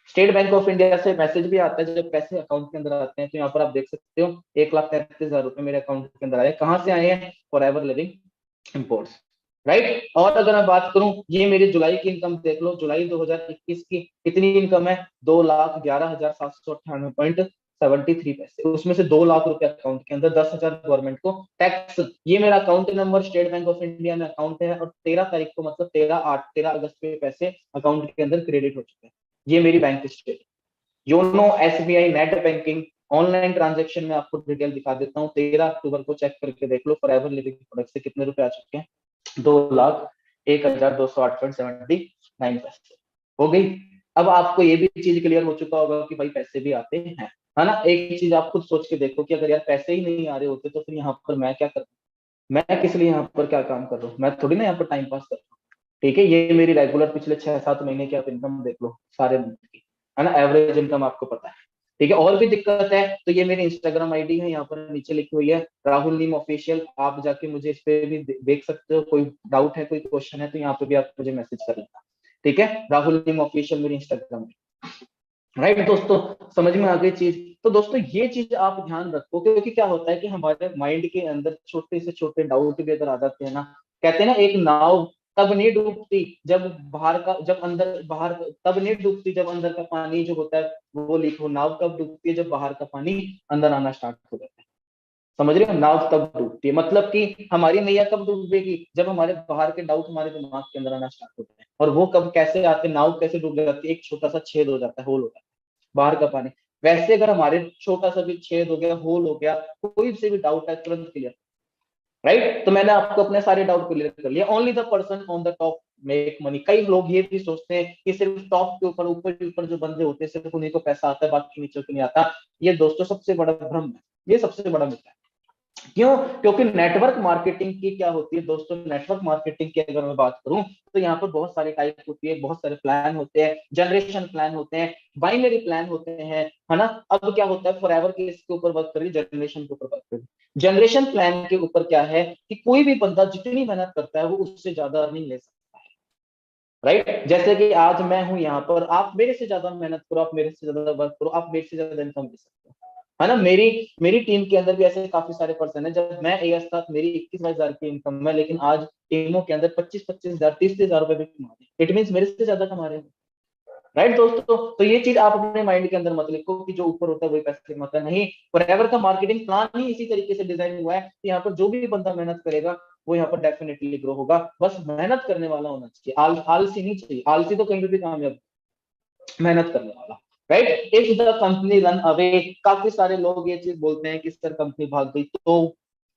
स्टेट बैंक ऑफ इंडिया से मैसेज भी आता है, जब पैसे अकाउंट के अंदर आते हैं, तो यहाँ पर आप देख सकते हो 1,33,000 रुपए मेरे अकाउंट के अंदर आए। कहाँ से आए हैं? Forever living imports. राइट, और अगर मैं बात करूं, ये मेरी जुलाई की इनकम देख लो, जुलाई 2021 की कितनी इनकम है? 2,11,798.73 उसमें से 2 लाख रुपए अकाउंट के अंदर, 10,000 गवर्नमेंट को टैक्स। ये मेरा account number state Bank of India में अकाउंट है, और 13 तारीख को, मतलब 13 अगस्त पे पैसे अकाउंट के अंदर क्रेडिट हो चुके हैं। ये मेरी bank state. YONO, SBI, net banking, online transaction में आपको डिटेल दिखा देता हूँ। 13 अक्टूबर को चेक करके देख लो, फॉरएवर लिविंग प्रोडक्ट से कितने रुपए आ चुके हैं? 2,01,208.79 हो गई। अब आपको ये भी चीज क्लियर हो चुका होगा कि भाई पैसे भी आते हैं, है ना। एक चीज आप खुद सोच के देखो कि अगर यार पैसे ही नहीं आ रहे होते, तो फिर यहाँ पर मैं क्या करता? मैं किस लिए यहाँ पर क्या काम कर रहा हूँ, मैं थोड़ी ना यहाँ पर टाइम पास कर रहा हूँ। ठीक है, ये मेरी रेगुलर पिछले 6-7 महीने की आप इनकम देख लो सारे मंथ की, है ना, एवरेज इनकम आपको पता है। ठीक है, और भी दिक्कत है तो ये मेरी इंस्टाग्राम आईडी है, यहाँ पर नीचे लिखी हुई है राहुल नीम ऑफिशियल, आप जाके मुझे इस पे भी देख सकते हो, कोई डाउट है कोई क्वेश्चन है तो यहाँ पे भी आप मुझे मैसेज कर लेना। ठीक है, राहुल नीम ऑफिशियल मेरी इंस्टाग्राम, राइट दोस्तों, समझ में आ गई चीज। तो दोस्तों ये चीज आप ध्यान रखो, क्योंकि क्या होता है कि हमारे माइंड के अंदर छोटे से छोटे डाउट भी अगर आ जाते हैं ना, कहते हैं ना एक नाव तब नहीं डूबती जब बाहर का, जब अंदर बाहर, तब नहीं डूबती जब अंदर का पानी जो होता है वो लीक हो, नाव कब डूबती है जब बाहर का पानी अंदर आना स्टार्ट हो जाता है। समझ रहे हो, नाव तब डूबती है, मतलब कि हमारी नैया कब डूबेगी जब हमारे बाहर के डाउट हमारे दिमाग के अंदर आना स्टार्ट होते हैं। और वो कब कैसे आते हैं, नाव कैसे डूब जाती है, एक छोटा सा छेद हो जाता है, होल हो जाता है बाहर का पानी। वैसे अगर हमारे छोटा सा भी छेद हो गया, होल हो गया, कोई से भी डाउट है तुरंत क्लियर, राइट। तो मैंने आपको अपने सारे डाउट क्लियर कर लिया। Only the person on the top make money. कई लोग ये भी सोचते हैं कि सिर्फ टॉप के ऊपर, ऊपर ऊपर जो बंदे होते हैं सिर्फ उन्हीं को पैसा आता है, बाकी नीचे को नहीं आता। ये दोस्तों सबसे बड़ा भ्रम है, ये सबसे बड़ा मिथ है। क्यों? क्योंकि नेटवर्क मार्केटिंग की क्या होती है दोस्तों, नेटवर्क मार्केटिंग की अगर मैं बात करूं तो यहाँ पर बहुत सारे टाइप होती है, बहुत सारे प्लान होते हैं, जनरेशन प्लान होते हैं, बाइनरी प्लान होते हैं, है ना। अब क्या होता है, फॉरएवर के इसके ऊपर बात करिए, जनरेशन के ऊपर बात करिए। जनरेशन प्लान के ऊपर क्या है कि कोई भी बंदा जितनी मेहनत करता है वो उससे ज्यादा अर्निंग ले सकता है, राइट। जैसे कि आज मैं हूं यहाँ पर, आप मेरे से ज्यादा मेहनत करो, आप मेरे से ज्यादा वर्क करो, आप मेरे से ज्यादा इनकम ले सकते हो, है ना। मेरी मेरी टीम के अंदर भी ऐसे काफी सारे पर्सन है, जब मैं एएस था मेरी 21,000 की इनकम है, लेकिन आज टीमों के अंदर 25-25 हजार 30,000 रुपए भी कमा रहे हैं। इट मीन मेरे से ज्यादा कमा रहे हैं, राइट दोस्तों। तो ये चीज आप अपने माइंड के अंदर मत लिखो कि जो ऊपर होता है वही पैसे कमाता है, नहीं। फॉरएवर का मार्केटिंग प्लान ही इसी तरीके से डिजाइन हुआ है कि यहाँ पर जो भी बंदा मेहनत करेगा वो यहाँ पर डेफिनेटली ग्रो होगा, बस मेहनत करने वाला होना चाहिए, आलसी नहीं चाहिए। आलसी तो कहीं भी कामयाब, मेहनत करने वाला, right. If the company run away, काफी सारे लोग ये चीज बोलते हैं कि सर कंपनी भाग गई तो।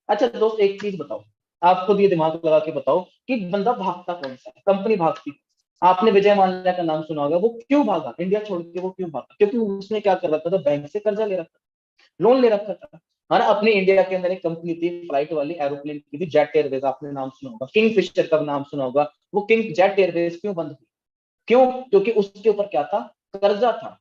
अच्छा दोस्त एक चीज बताओ, आप खुद ये दिमाग लगा के बताओ कि बंदा भागता कौन सा है, कंपनी भागती। आपने विजय माल्या का नाम सुना होगा, वो क्यों भागा इंडिया छोड़ के, वो क्यों भागा? क्योंकि उसने क्या कर रखा था, बैंक से कर्जा ले रखा, लोन ले रखा था, है ना। अपनी इंडिया के अंदर एक कंपनी थी फ्लाइट वाली, एरोप्लेन की थी, जेट एयरवेज, आपने नाम सुना होगा, किंग फिशर का नाम सुना होगा। वो किंग जेट एयरवेज क्यों बंद हुई? क्यों? क्योंकि उसके ऊपर क्या था, कर्जा था,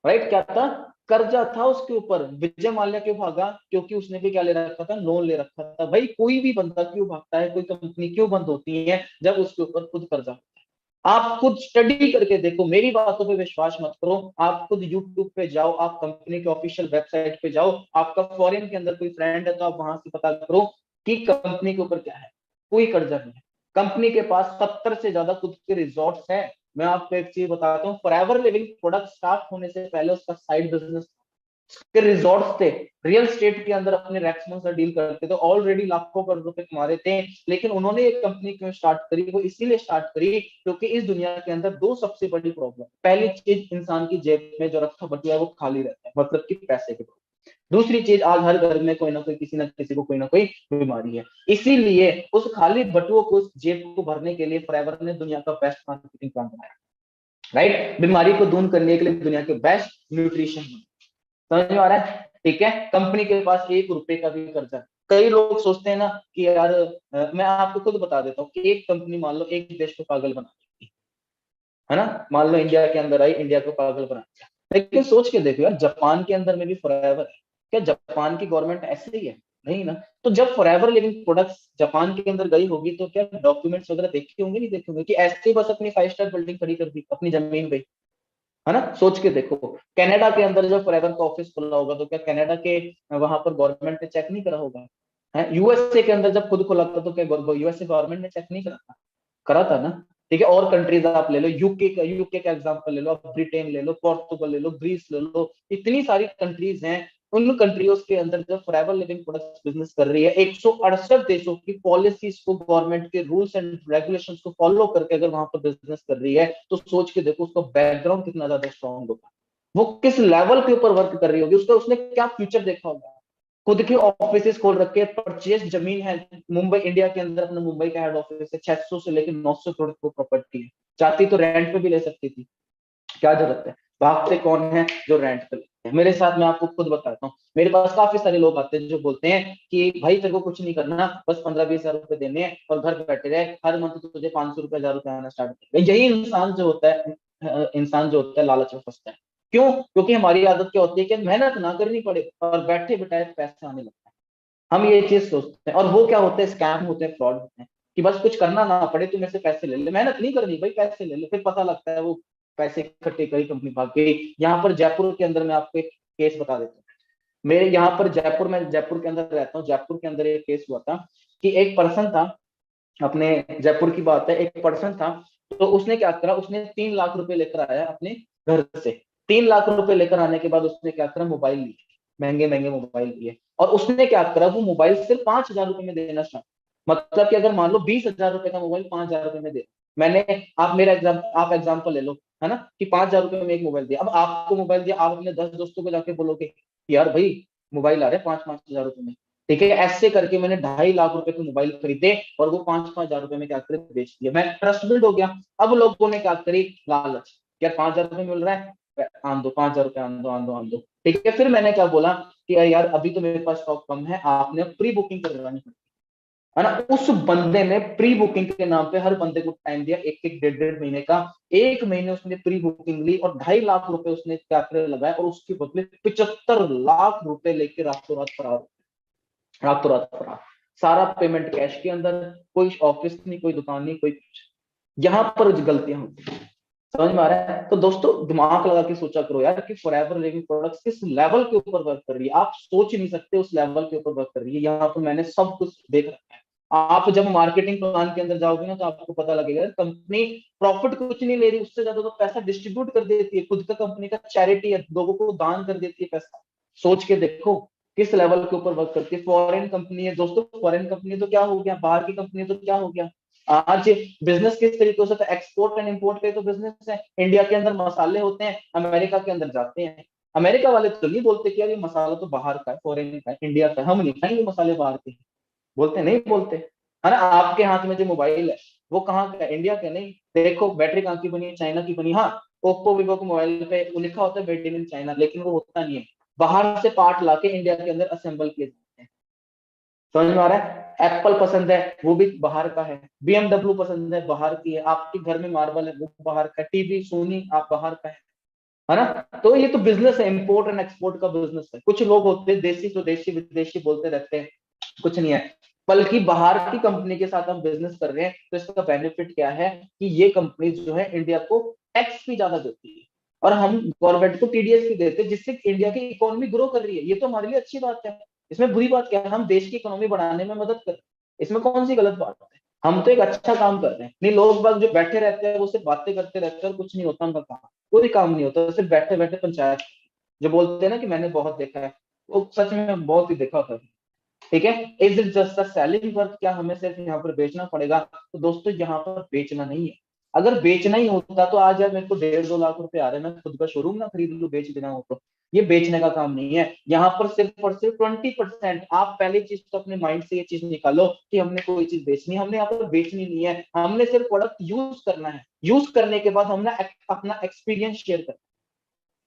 राइट। क्या था, कर्जा था उसके ऊपर। विजय माल्या क्यों भागा? क्योंकि उसने भी क्या ले रखा था, लोन ले रखा था। भाई कोई भी बंदा क्यों भागता है, कोई कंपनी क्यों बंद होती है जब उसके ऊपर खुद कर्जा होता है? आप खुद स्टडी करके देखो, मेरी बातों पे विश्वास मत करो, आप खुद यूट्यूब पे जाओ, आप कंपनी के ऑफिशियल वेबसाइट पे जाओ, आपका फॉरेन के अंदर कोई फ्रेंड है तो आप वहां से पता करो कि कंपनी के ऊपर क्या है, कोई कर्जा नहीं है। कंपनी के पास 70 से ज्यादा खुद के रिजॉर्ट्स हैं। मैं आपको एक चीज बताता हूँ, फॉरएवर लिविंग प्रोडक्ट स्टार्ट होने से पहले उसका साइड बिजनेस के रिजॉर्ट्स थे, रियल स्टेट के अंदर अपने रैक्समैन से डील करते थे, ऑलरेडी लाखों करोड़ रुपए कमा रहे थे। लेकिन उन्होंने एक कंपनी क्यों स्टार्ट करी? वो इसीलिए स्टार्ट करी क्योंकि इस दुनिया के अंदर दो सबसे बड़ी प्रॉब्लम, पहली चीज इंसान की जेब में जो रखा बटुआ है वो खाली रहता है, मतलब कि पैसे के। दूसरी चीज, आज हर घर में कोई ना कोई, किसी ना किसी को कोई ना कोई बीमारी है, इसीलिए उस खाली बटुओं को, उस जेब को भरने के लिए फॉरएवर ने दुनिया का बेस्ट मार्केटिंग प्लान बनाया, राइट। बीमारी को दूर करने के लिए दुनिया के बेस्ट न्यूट्रिशन, समझ में आ रहा है? ठीक है, कंपनी के पास 1 रुपए का भी कर्जा है। कई लोग सोचते हैं ना कि यार मैं आपको खुद बता देता हूँ कि एक कंपनी मान लो एक देश को पागल बना देती है ना, मान लो इंडिया के अंदर आई, इंडिया को पागल बना दिया। लेकिन सोच के देखो यार, जापान के अंदर में भी फॉरएवर है, क्या जापान की गवर्नमेंट ऐसे ही है? नहीं ना। तो जब फॉरएवर लिविंग प्रोडक्ट्स जापान के अंदर गई होगी तो क्या डॉक्यूमेंट्स वगैरह देखे होंगे? नहीं देखे होंगे कि ऐसे ही बस अपनी 5 स्टार बिल्डिंग खड़ी कर दी अपनी जमीन पे, है ना। सोच के देखो, कनाडा के अंदर जब फॉरएवर का ऑफिस खुला होगा तो क्या कनाडा के वहां पर गवर्नमेंट ने चेक नहीं करा होगा? है, यूएसए के अंदर जब खुद खुला था तो क्या यूएसए गवर्नमेंट ने चेक नहीं करा था? करा था ना। ठीक है, और कंट्रीज आप ले लो, यूके का एग्जांपल ले लो, आप ब्रिटेन ले लो, पोर्तुगल ले लो, ग्रीस ले लो, इतनी सारी कंट्रीज हैं। उन कंट्रीज के अंदर जब फॉरएवर लिविंग प्रोडक्ट्स बिजनेस कर रही है, 168 देशों की पॉलिसीज को, गवर्नमेंट के रूल्स एंड रेगुलेशंस को फॉलो करके अगर वहां पर बिजनेस कर रही है, तो सोच के देखो उसका बैकग्राउंड कितना ज्यादा स्ट्रांग होगा, वो किस लेवल के ऊपर वर्क कर रही होगी, उसका उसने क्या फ्यूचर देखा होगा। खुद के ऑफिस खोल रखे, परचेज जमीन है, मुंबई, इंडिया के अंदर अपना मुंबई का हेड ऑफिस है, 600 से लेकर 900 करोड़ की प्रॉपर्टी है, चाहती तो रेंट पे भी ले सकती थी, क्या जरूरत है, भागते कौन है जो रेंट पे ले। मेरे साथ मैं आपको खुद बताता हूँ, मेरे पास काफी सारे लोग आते हैं जो बोलते हैं कि भाई तेरे को कुछ नहीं करना, बस 15-20 हजार रुपए देने हैं और घर बैठे रहे, हर मंथ तो तुझे 500 रुपए 1000 रुपए आना स्टार्ट कर। यही इंसान जो होता है, इंसान जो होता है लालच में फंसता है। क्यों? क्योंकि हमारी आदत क्या होती है कि मेहनत ना करनी पड़े और बैठे बिठाए पैसे आने लगता है। हम ये चीज सोचते हैं, और वो क्या होते हैं, स्कैम होते हैं, फ्रॉड होते हैं, कि बस कुछ करना ना पड़े, तू मेरे से पैसे ले ले, मेहनत नहीं करनी भाई, पैसे ले ले। फिर पता लगता है वो पैसे इकट्ठे करी, कंपनी भाग गई। यहाँ पर जयपुर के अंदर मैं आपको एक केस बता देता हूँ। मेरे यहाँ पर जयपुर में, जयपुर के अंदर रहता हूँ, जयपुर के अंदर एक केस हुआ था कि एक पर्सन था, अपने जयपुर की बात है, एक पर्सन था, तो उसने क्या करा, उसने 3 लाख रुपए लेकर आया अपने घर से। 3 लाख रुपए लेकर आने के बाद उसने क्या करा, मोबाइल लिए, महंगे महंगे मोबाइल लिए, और उसने क्या करा, वो मोबाइल सिर्फ 5 हजार रुपए में देना स्टार्ट। मतलब कि अगर मान लो 20 हजार रुपए का मोबाइल 5 हजार रुपए में दे, मैंने, आप मेरा एग्जाम, आप एग्जाम्पल ले लो, है ना, कि 5 हजार रुपए में एक मोबाइल दिया। अब आपको मोबाइल दिया, आप अपने 10 दोस्तों को जाके बोलोगे कि यार भाई मोबाइल आ रहे हैं 5-5 हजार रुपए में, ठीक है, ऐसे करके मैंने 2.5 लाख रुपए के मोबाइल खरीदे और वो 5-5 हजार रुपए में क्या करे, बेच दिया। मैं ट्रस्ट बिल्ड हो गया। अब लोगों ने क्या करी, लालच, यार 5 हजार रुपए मिल रहा है, आन दो 5 हजार रुपए, आन दो आन दो आन दो, ठीक है। फिर मैंने क्या बोला कि यार अभी तो मेरे पास स्टॉक कम है, आपने प्री बुकिंग करवानी है ना। उस बंदे ने प्री बुकिंग के नाम पे हर बंदे को टाइम दिया, एक एक 1.5 महीने का। 1 महीने उसने प्री बुकिंग ली और 2.5 लाख रुपए उसने क्या करे लगाए, और उसके बदले 75 लाख रुपए लेके रातों रात फरार, रातों रात फरार। सारा पेमेंट कैश के अंदर, कोई ऑफिस नहीं, कोई दुकान नहीं, कोई कुछ। यहाँ पर गलतियां होती हैं। समझ में आ रहा है? तो दोस्तों दिमाग लगा के सोचा करो यार कि फॉरएवर लिविंग प्रोडक्ट्स किस लेवल के ऊपर वर्क कर रही है, आप सोच नहीं सकते उस लेवल के ऊपर वर्क कर रही है। यहाँ पर मैंने सब कुछ देख रखा है। आप जब मार्केटिंग प्लान के अंदर जाओगे ना, तो आपको पता लगेगा कंपनी प्रॉफिट कुछ नहीं ले रही, उससे ज्यादा तो पैसा डिस्ट्रीब्यूट कर देती है, खुद का कंपनी का चैरिटी है, लोगों को दान कर देती है पैसा। सोच के देखो किस लेवल के ऊपर वर्क करती है। फॉरेन कंपनी है दोस्तों, फॉरेन कंपनी तो क्या हो गया, बाहर की कंपनी तो क्या हो गया। आज बिजनेस किस तरीके से, तो एक्सपोर्ट एंड इंपोर्ट का तो बिजनेस है। इंडिया के अंदर मसाले होते हैं, अमेरिका के अंदर जाते हैं। अमेरिका वाले तो नहीं बोलते कि यार ये मसाला तो बाहर का है, फॉरेन का है, इंडिया का है, हम नहीं खाएंगे मसाले बाहर के। बोलते नहीं बोलते, है ना। आपके हाथ में जो मोबाइल है वो कहाँ का है, इंडिया का नहीं। देखो बैटरी कहाँ की बनी है, चाइना की बनी। हाँ, ओप्पो वीवो के मोबाइल पे वो लिखा होता है मेड इन चाइना, लेकिन वो होता नहीं है। बाहर से पार्ट लाके इंडिया के अंदर असेंबल किए जाते हैं। समझ में आ रहा है? एप्पल पसंद है, वो भी बाहर का है। बीएमडब्ल्यू पसंद है, बाहर की है। आपके घर में मार्बल है, वो बाहर का है। टीवी सोनी आप बाहर का है ना। तो ये तो बिजनेस है, इंपोर्ट एंड एक्सपोर्ट का बिजनेस है। कुछ लोग होते हैं देसी स्वदेशी विदेशी बोलते रहते हैं, कुछ नहीं है। बल्कि बाहर की कंपनी के साथ हम बिजनेस कर रहे हैं, तो इसका बेनिफिट क्या है कि ये कंपनी जो है इंडिया को टैक्स भी ज्यादा देती है, और हम गवर्नमेंट को टीडीएस भी देते हैं, जिससे इंडिया की इकोनॉमी ग्रो कर रही है। ये तो हमारे लिए अच्छी बात है। इसमें बुरी बात क्या है, हम देश की इकोनॉमी बढ़ाने में मदद कर रहे हैं, इसमें कौन सी गलत बात है। हम तो एक अच्छा काम कर रहे हैं। नहीं, लोग बाग जो बैठे रहते हैं वो सिर्फ बातें करते रहते हैं और कुछ नहीं होता उनका काम, कोई काम नहीं होता, सिर्फ बैठे बैठे पंचायत। जो बोलते हैं ना कि मैंने बहुत देखा है, वो सच में बहुत ही देखा होता है। ठीक है। Is it just a selling work, क्या हमें सिर्फ यहाँ पर बेचना पड़ेगा? तो दोस्तों यहाँ पर बेचना नहीं है। अगर बेचना ही होता तो आज यार मेरे को 1.5-2 लाख रुपए आ रहे हैं, मैं खुद का शोरूम ना खरीद लूं बेच देना हो तो। ये बेचने का काम नहीं है। यहाँ पर सिर्फ और सिर्फ 20%। आप पहली चीज तो अपने माइंड से ये चीज निकालो कि हमने कोई चीज बेचनी है, हमने यहाँ पर बेचनी नहीं है, हमने सिर्फ प्रोडक्ट यूज करना है। यूज करने के बाद हमने अपना एक्सपीरियंस शेयर करना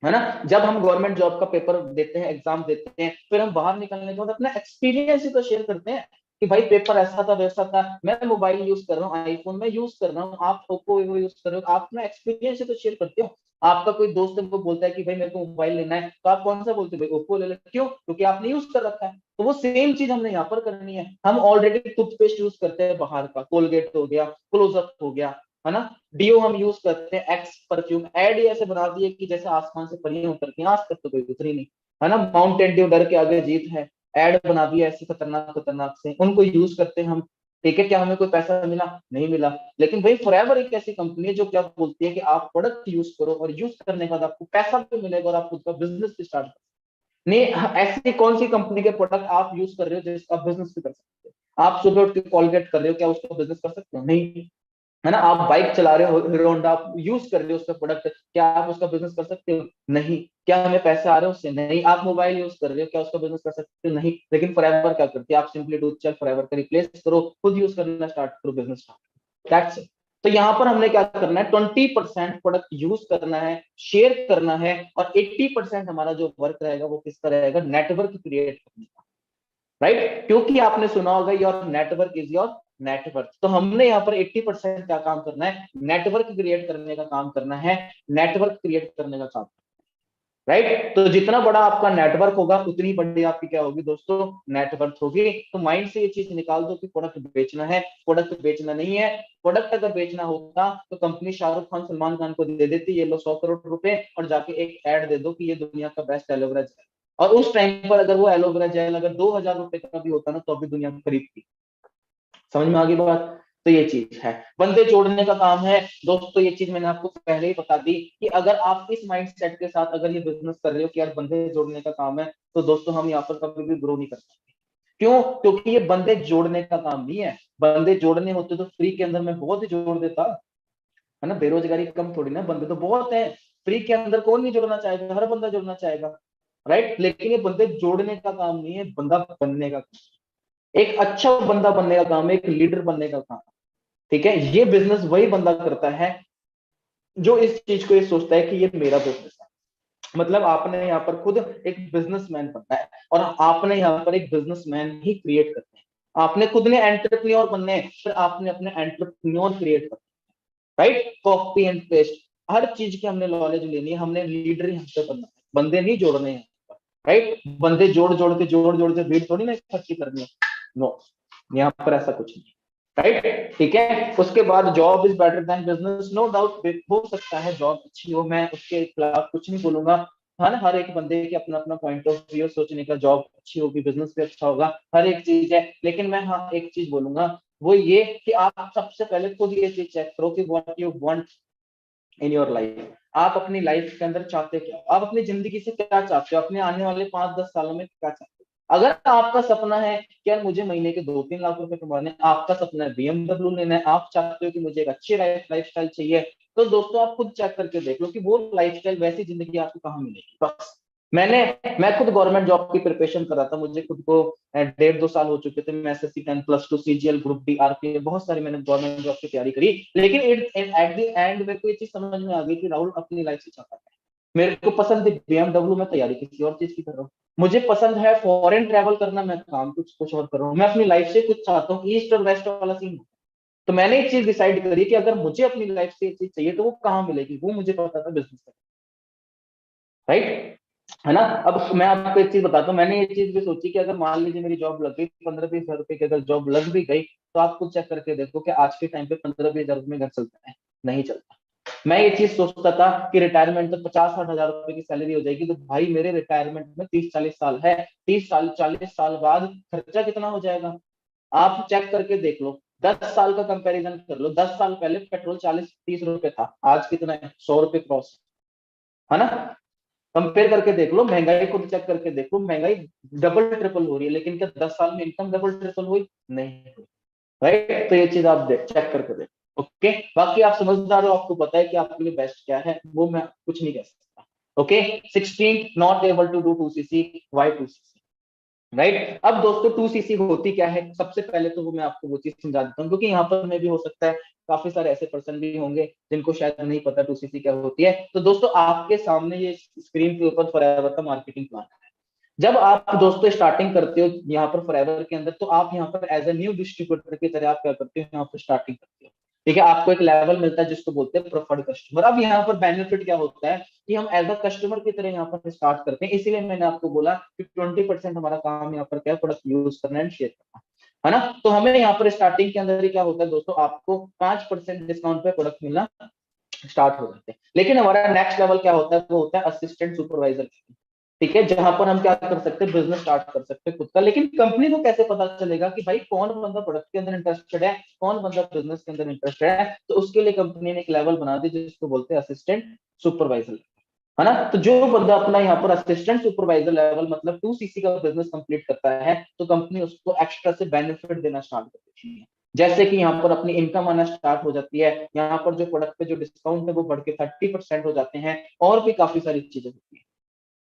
है ना। जब हम गवर्नमेंट जॉब का पेपर देते हैं, एग्जाम देते हैं, फिर हम बाहर निकलने के बाद अपना एक्सपीरियंस ही तो शेयर करते हैं कि भाई पेपर ऐसा था वैसा था, मैं मोबाइल यूज कर रहा हूँ, आईफोन में यूज कर रहा हूँ, आप ओप्पो वीवो यूज कर रहे हो, आप अपना एक्सपीरियंस ही तो शेयर करते हो। आपका कोई दोस्त है वो बोलता है कि भाई मेरे को मोबाइल लेना है, तो आप कौन सा बोलते हो, भाई ओप्पो ले ले, क्यों? क्योंकि आपने यूज कर रखा है। तो वो सेम चीज हमने यहाँ पर करनी है। हम ऑलरेडी टूथपेस्ट यूज करते हैं बाहर का, कोलगेट हो गया, क्लोजअप हो गया, है ना। डीओ हम यूज करते हैं, एक्स परफ्यूम। एड ही ऐसे बना दिए कि जैसे आसमान से परियां उतरती हैं, आज तक तो कोई उतरी नहीं, है ना। माउंटेन ड्यू डर के आगे जीत है, एड बना दिए ऐसे खतरनाक खतरनाक से, उनको यूज करते हैं हम। ठीक है, क्या हमें कोई पैसा मिला? नहीं मिला। लेकिन भाई फॉरएवर एक ऐसी कंपनी है जो क्या बोलती है कि आप प्रोडक्ट यूज करो और यूज करने के बाद आपको पैसा भी मिलेगा और आप खुद का बिजनेस भी स्टार्ट करो। नहीं, ऐसी कौन सी कंपनी के प्रोडक्ट आप यूज कर रहे हो जिसका बिजनेस भी कर सकते हो? आप सुबह उठ के कॉलगेट कर रहे हो, क्या उसका बिजनेस कर सकते हो? नहीं, है ना। आप बाइक चला रहे हो हीरो होंडा, आप यूज कर रहे हो उसका प्रोडक्ट, क्या आप उसका बिजनेस कर सकते हो? नहीं। क्या हमें पैसे आ रहे हो उससे? नहीं। आप मोबाइल यूज कर रहे हो, क्या उसका बिजनेस कर सकते हो? नहीं। लेकिन फॉरएवर क्या करती है, आप सिंपली डू चल फॉरएवर का रिप्लेस करो, खुद यूज करना स्टार्ट करो, बिजनेस स्टार्ट, दैट्स इट। तो यहाँ पर हमने क्या करना है, 20% प्रोडक्ट यूज करना है, शेयर करना है, और 80% हमारा जो वर्क रहेगा वो किसका रहेगा, नेटवर्क क्रिएट करने का, राइट। क्योंकि आपने सुना होगा your network is your network. तो हमने यहाँ पर 80% क्या काम करना है, नेटवर्क क्रिएट करने का काम करना है, नेटवर्क क्रिएट करने का काम, राइट। तो जितना बड़ा आपका नेटवर्क होगा उतनी बड़ी आपकी क्या होगी दोस्तों, नेटवर्क होगी। तो माइंड से ये चीज निकाल दो कि प्रोडक्ट बेचना है, प्रोडक्ट बेचना नहीं है। प्रोडक्ट अगर बेचना होता तो कंपनी शाहरुख खान सलमान खान को दे देती, ये लो 100 करोड़ रुपए, और जाके एक ऐड दे दो कि ये दुनिया का बेस्ट एलोवेरा जेल। और उस टाइम पर अगर वो एलोवेरा जेल अगर 2000 रुपए का भी होता ना तो अभी दुनिया खरीदती। समझ में आ गई बात। तो ये चीज है, बंदे जोड़ने का काम है दोस्तों। ये चीज मैंने आपको पहले ही बता दी कि अगर आप इस माइंडसेट के साथ अगर ये बिजनेस कर रहे हो कि यार बंदे जोड़ने का काम है, तो दोस्तों हम यहाँ पर कभी भी ग्रो नहीं कर सकते। क्यों? क्योंकि ये बंदे जोड़ने का काम नहीं है। बंदे जोड़ने होते तो फ्री के अंदर मैं बहुत ही जोड़ देता, है ना। बेरोजगारी कम थोड़ी ना, बंदे तो बहुत है। फ्री के अंदर कौन नहीं जुड़ना चाहेगा, हर बंदा जुड़ना चाहेगा, राइट। लेकिन ये बंदे जोड़ने का काम नहीं है, बंदा बनने का काम। एक अच्छा बंदा बनने का काम है, एक लीडर बनने का काम, ठीक है। ये बिजनेस वही बंदा करता है जो इस चीज को ये सोचता है कि ये मेरा बिजनेस है। मतलब आपने यहाँ पर खुद एक बिजनेसमैन बनना है, और आपने यहाँ पर एक बिजनेसमैन ही क्रिएट करना है। आपने खुद ने एंटरप्रेन्योर बनना है, फिर आपने अपने एंटरप्रेन्योर क्रिएट करना है, राइट। कॉपी एंड पेस्ट, हर चीज की हमने नॉलेज लेनी है, हमने लीडर ही हमसे बनना है, बंदे नहीं जोड़ने हैं, राइट। बंदे जोड़ जोड़ के भीड़ थोड़ी ना इकट्ठी करनी है, नो, यहाँ पर ऐसा कुछ नहीं, राइट। ठीक है। उसके बाद job is better than business, no doubt हो सकता है जॉब अच्छी हो, मैं उसके खिलाफ कुछ नहीं बोलूंगा। हाँ ना, हर एक बंदे की अपना अपना पॉइंट ऑफ व्यू सोचने का, जॉब अच्छी होगी बिजनेस भी अच्छा होगा, हर एक चीज है। लेकिन मैं हाँ एक चीज बोलूंगा, वो ये कि आप सबसे पहले खुद ये चीज चेक करो कि what you want in your life. आप अपनी लाइफ के अंदर चाहते क्या, आप अपनी जिंदगी से क्या चाहते हो, अपने आने वाले 5-10 सालों में क्या चाहते हो। अगर आपका सपना है कि यार मुझे महीने के 2-3 लाख रुपए कमाने, आपका सपना है बीएमडब्ल्यू लेना है, आप चाहते हो कि मुझे एक अच्छी लाइफ स्टाइल चाहिए, तो दोस्तों आप खुद चेक करके देख लो कि वो लाइफ स्टाइल, वैसी जिंदगी आपको कहाँ मिलेगी, बस। मैंने मैं खुद गवर्नमेंट जॉब की प्रिपरेशन कर रहा था, मुझे खुद को 1.5-2 साल हो चुके थे। मैं SSC 10+2 CGL group D RPF बहुत सारी मैंने गवर्नमेंट जॉब की तैयारी करी। लेकिन एट द एंड मेरे को ये चीज समझ में आ गई कि राहुल अपनी लाइफ से चाहता है, मेरे को पसंद है बीएमडब्ल्यू में, तैयारी किसी और चीज की कर रहा हूँ। मुझे पसंद है फॉरेन ट्रैवल करना, मैं काम कुछ कुछ और कर रहा हूँ। मैं अपनी लाइफ से कुछ चाहता हूँ, ईस्ट और वेस्ट वाला सीन। तो मैंने एक चीज डिसाइड करी कि अगर मुझे अपनी लाइफ से ये चीज चाहिए तो वो कहाँ मिलेगी, वो मुझे पता था, बिजनेस, राइट, है ना। अब मैं आपको एक चीज बताता हूँ, मैंने ये चीज भी सोची कि अगर मान लीजिए मेरी जॉब लग गई, 15-20 हजार रुपए की अगर जॉब लग भी गई, तो आप खुद चेक करके देखो कि आज के टाइम पे 15-20 हजार में घर चलता है, नहीं चलता। मैं ये चीज सोचता था कि रिटायरमेंट तो 50-60 हजार रुपए की सैलरी हो जाएगी, तो भाई मेरे रिटायरमेंट में 30-40 साल है, 30 साल 40 साल बाद खर्चा कितना हो जाएगा, आप चेक करके देख लो। 10 साल का कंपैरिजन कर लो, 10 साल पहले पेट्रोल 40-30 रुपए था, आज कितना है, 100 रुपए क्रॉस, है ना। कंपेयर करके देख लो, महंगाई को चेक करके देखो, महंगाई डबल ट्रिपल हो रही है, लेकिन क्या 10 साल में इनकम डबल ट्रिपल हुई, नहीं हुई, राइट। तो ये चीज आप चेक करके देखो, ओके। बाकी आप समझदार हो, आपको पता है कि आपके लिए बेस्ट क्या है, वो मैं कुछ नहीं कह सकता, okay. 16 not able to do 2cc, why 2cc, right. अब दोस्तों 2cc होती क्या है, सबसे पहले तो वो मैं आपको वो चीज समझा देता हूँ, क्योंकि यहाँ पर मैं भी हो सकता है काफी सारे ऐसे पर्सन भी होंगे जिनको शायद नहीं पता 2cc क्या होती है। तो दोस्तों आपके सामने ये स्क्रीन के ऊपर फॉरएवर का मार्केटिंग प्लान है। जब आप दोस्तों स्टार्टिंग करते हो यहाँ पर फॉरएवर के अंदर, तो आप यहाँ पर एज ए न्यू डिस्ट्रीब्यूटर की तरह आप क्या करते हो, यहाँ पर स्टार्टिंग करते हो, ठीक है। आपको एक लेवल मिलता है जिसको बोलते हैं प्रेफर्ड कस्टमर। अब यहाँ पर बेनिफिट क्या होता है कि हम एज अ कस्टमर की तरह यहाँ पर स्टार्ट करते हैं, इसीलिए मैंने आपको बोला कि 20% हमारा काम यहाँ पर क्या है, प्रोडक्ट यूज करना एंड शेयर करना, है ना। तो हमें यहाँ पर स्टार्टिंग के अंदर ही क्या होता है दोस्तों, आपको 5% डिस्काउंट पे प्रोडक्ट मिलना स्टार्ट हो जाते हैं। लेकिन हमारा नेक्स्ट लेवल क्या होता है, वो होता है असिस्टेंट सुपरवाइजर, ठीक है, जहां पर हम क्या कर सकते हैं, बिजनेस स्टार्ट कर सकते हैं खुद का। लेकिन कंपनी को कैसे पता चलेगा कि भाई कौन बंदा प्रोडक्ट के अंदर इंटरेस्टेड है, कौन बंदा बिजनेस के अंदर इंटरेस्टेड है। तो उसके लिए कंपनी ने एक लेवल बना दी जिसको बोलते हैं असिस्टेंट सुपरवाइजर, है ना। तो जो बंदा अपना यहाँ पर असिस्टेंट सुपरवाइजर लेवल मतलब 2cc का बिजनेस कंप्लीट करता है, तो कंपनी उसको एक्स्ट्रा से बेनिफिट देना स्टार्ट कर देती है। जैसे कि यहाँ पर अपनी इनकम आना स्टार्ट हो जाती है, यहाँ पर जो प्रोडक्ट पे जो डिस्काउंट है वो बढ़ के 30% हो जाते हैं, और भी काफी सारी चीजें होती है,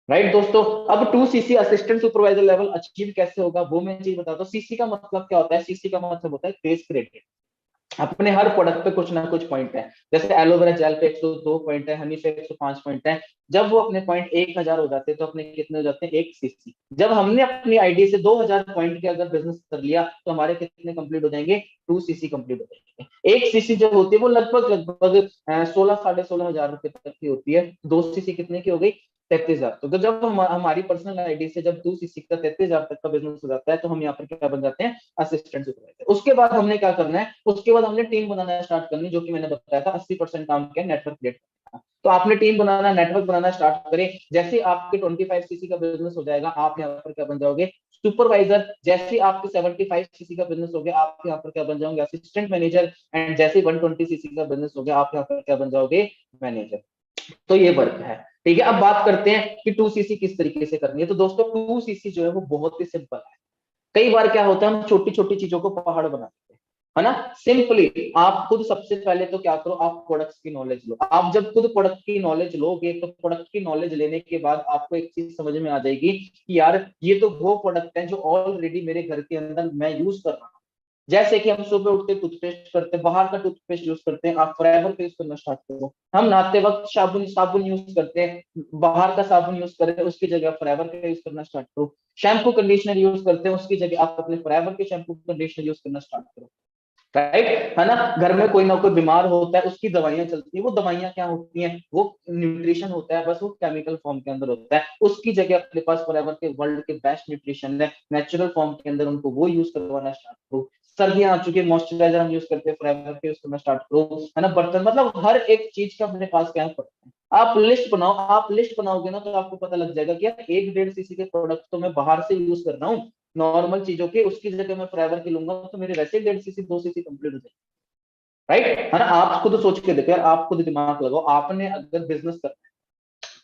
राइट दोस्तों। अब 2cc assistant supervisor level achieve कैसे होगा, वो मैं चीज बताता हूँ। सीसी का मतलब क्या होता है, सीसी का मतलब होता है फेस क्रेडिट। अपने हर प्रोडक्ट पे कुछ ना कुछ पॉइंट है। जैसे एलोवेरा जेल पे 102 पॉइंट है, हनी पे 105 पॉइंट है। जब वो अपने पॉइंट 1000 हो जाते हैं तो अपने कितने हो जाते हैं, 1 सीसी। जब हमने अपनी आईडी से 2000 पॉइंट के अगर बिजनेस कर लिया तो हमारे कितने कंप्लीट हो जाएंगे, 2 सीसी कंप्लीट हो जाएंगे। 1 सीसी जो होती है वो लगभग लगभग 16 16,500 रुपए तक की होती है। 2 सीसी कितने की हो गई, 33,000। तो जब हमारी पर्सनल आईडी से जब 2 सीसी का 33,000 तक का बिजनेस हो जाता है तो हम यहाँ पर क्या बन जाते हैं, असिस्टेंट सुपरवाइजर। उसके बाद हमने क्या करना है, उसके बाद हमने टीम बनाना स्टार्ट करनी, जो कि मैंने बताया था 80% काम किया नेटवर्क क्रिएट करना। तो आपने टीम बनाना, नेटवर्क बनाना स्टार्ट करें। जैसे आपके 25 सीसी का बिजनेस हो जाएगा, आप यहाँ पर क्या बन जाओगे, सुपरवाइजर। जैसे आपके 75 सीसी का बिजनेस हो गया, आप यहाँ पर क्या बन जाओगे, असिस्टेंट मैनेजर। एंड जैसे 120 सीसी का बिजनेस हो गया, आप यहाँ पर क्या बन जाओगे, मैनेजर। तो ये वर्क है। ठीक है, अब बात करते हैं कि 2 सीसी किस तरीके से करनी है। तो दोस्तों 2 सीसी जो है वो बहुत ही सिंपल है। कई बार क्या होता है, हम छोटी छोटी चीजों को पहाड़ बनाते हैं, है ना। सिंपली आप खुद सबसे पहले तो क्या करो, आप प्रोडक्ट्स की नॉलेज लो। आप जब खुद प्रोडक्ट की नॉलेज लोगे तो प्रोडक्ट की नॉलेज लेने के बाद आपको एक चीज समझ में आ जाएगी कि यार ये तो वो प्रोडक्ट है जो ऑलरेडी मेरे घर के अंदर मैं यूज कर रहा हूँ। जैसे कि हम सुबह उठते टूथपेस्ट करते हैं, बाहर का टूथपेस्ट यूज करते हैं, आप फॉरएवर का यूज करना स्टार्ट करो। हम नहाते वक्त साबुन साबुन यूज करते हैं, बाहर का साबुन यूज करें उसकी जगह फॉरएवर का यूज करना स्टार्ट करो। शैम्पू कंडीशनर यूज करते हैं, उसकी जगह आप अपने फॉरएवर के शैम्पू कंडीशनर यूज करना स्टार्ट करो। राइट, है ना। घर में कोई ना कोई बीमार होता है, उसकी दवाइयां चलती है, वो दवाइयां क्या होती हैं, वो न्यूट्रिशन होता है, बस वो केमिकल फॉर्म के अंदर होता है। उसकी जगह अपने पास फॉरएवर के वर्ल्ड के बेस्ट न्यूट्रिशन है, नेचुरल फॉर्म के अंदर, उनको वो यूज करवाना स्टार्ट करो। सर्दियां आ चुकी है, मॉइस्चराइजर हम यूज करते हैं, फॉरएवर के यूज करना स्टार्ट करो, है ना। बर्तन, मतलब हर एक चीज का अपने पास क्या है, आप लिस्ट बनाओ। आप लिस्ट बनाओगे ना तो आपको पता लग जाएगा कि यार 1 1.5 सीसी के प्रोडक्ट तो मैं बाहर से यूज कर रहा हूँ नॉर्मल चीजों के, उसकी जगह मैं फॉरएवर की लूंगा तो मेरे वैसे 1.5 सीसी 2 सीसी कंप्लीट हो जाएगी। राइट, है ना। आप खुद सोच के देखो यार, आप खुद दिमाग लगाओ। आपने अगर बिजनेस करना है,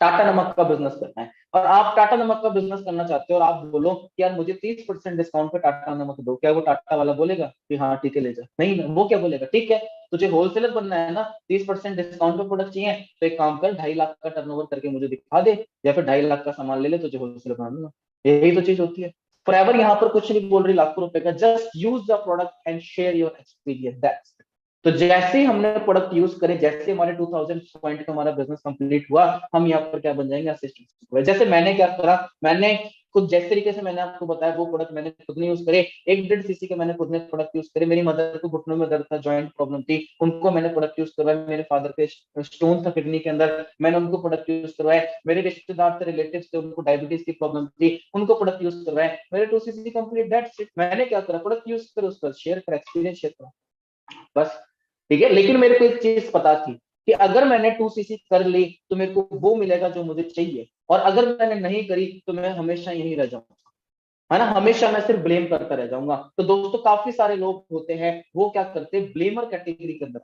टाटा नमक का बिजनेस करना है, और आप टाटा नमक का बिजनेस करना चाहते हो और आप बोलो कि यार मुझे 30% डिस्काउंट पे टाटा नमक दो, क्या वो टाटा वाला बोलेगा कि हाँ ठीक है ले जा? नहीं, वो क्या बोलेगा, ठीक है तुझे होलसेलर बनना है ना, 30% डिस्काउंट पे प्रोडक्ट चाहिए, तो एक काम कर 2.5 लाख का टर्नओवर करके मुझे दिखा दे, या फिर 2.5 लाख का सामान ले ले, तुझे होलसेलर बना दूंगा। यही तो चीज होती है। फॉरएवर यहाँ पर कुछ नहीं बोल रही लाखों रुपए का, just use the product and share your experience, that's. तो जैसे ही हमने प्रोडक्ट यूज करे, जैसे हमारे 2000 पॉइंट का हमारा बिजनेस कंप्लीट हुआ, हम यहाँ पर क्या बन जाएंगे, असिस्टेंट। जैसे मैंने क्या करा, मैंने खुद जिस तरीके से मैंने आपको बताया वो प्रोडक्ट मैंने खुद ने यूज करे। 1 1.5 सीसी के मैंने खुद ने प्रोडक्ट यूज करे। मेरी मदर को घुटनों में दर्द था, जॉइंट प्रॉब्लम थी, उनको मैंने प्रोडक्ट यूज करवाया। मेरे फादर के स्टोन था किडनी के अंदर, मैंने उनको प्रोडक्ट यूज करवाया। मेरे रिश्तेदार थे, रिलेटिव थे, उनको डायबिटीज की प्रॉब्लम थी, उनको प्रोडक्ट यूज करवाया। मेरे 2 सीसी कंप्लीट, दैट्स इट। मैंने क्या करा, प्रोडक्ट यूज कर, उस पर शेयर कर, एक्सपीरियंस शेयर करा, बस। ठीक है, लेकिन मेरे को एक चीज पता थी कि अगर मैंने 2 सीसी कर ली तो मेरे को वो मिलेगा जो मुझे चाहिए, और अगर मैंने नहीं करी तो मैं हमेशा यही रह जाऊंगा, है ना। हमेशा मैं सिर्फ ब्लेम करता रह जाऊंगा। तो दोस्तों काफी सारे लोग होते हैं, वो क्या करते हैं, ब्लेमर कैटेगरी के अंदर,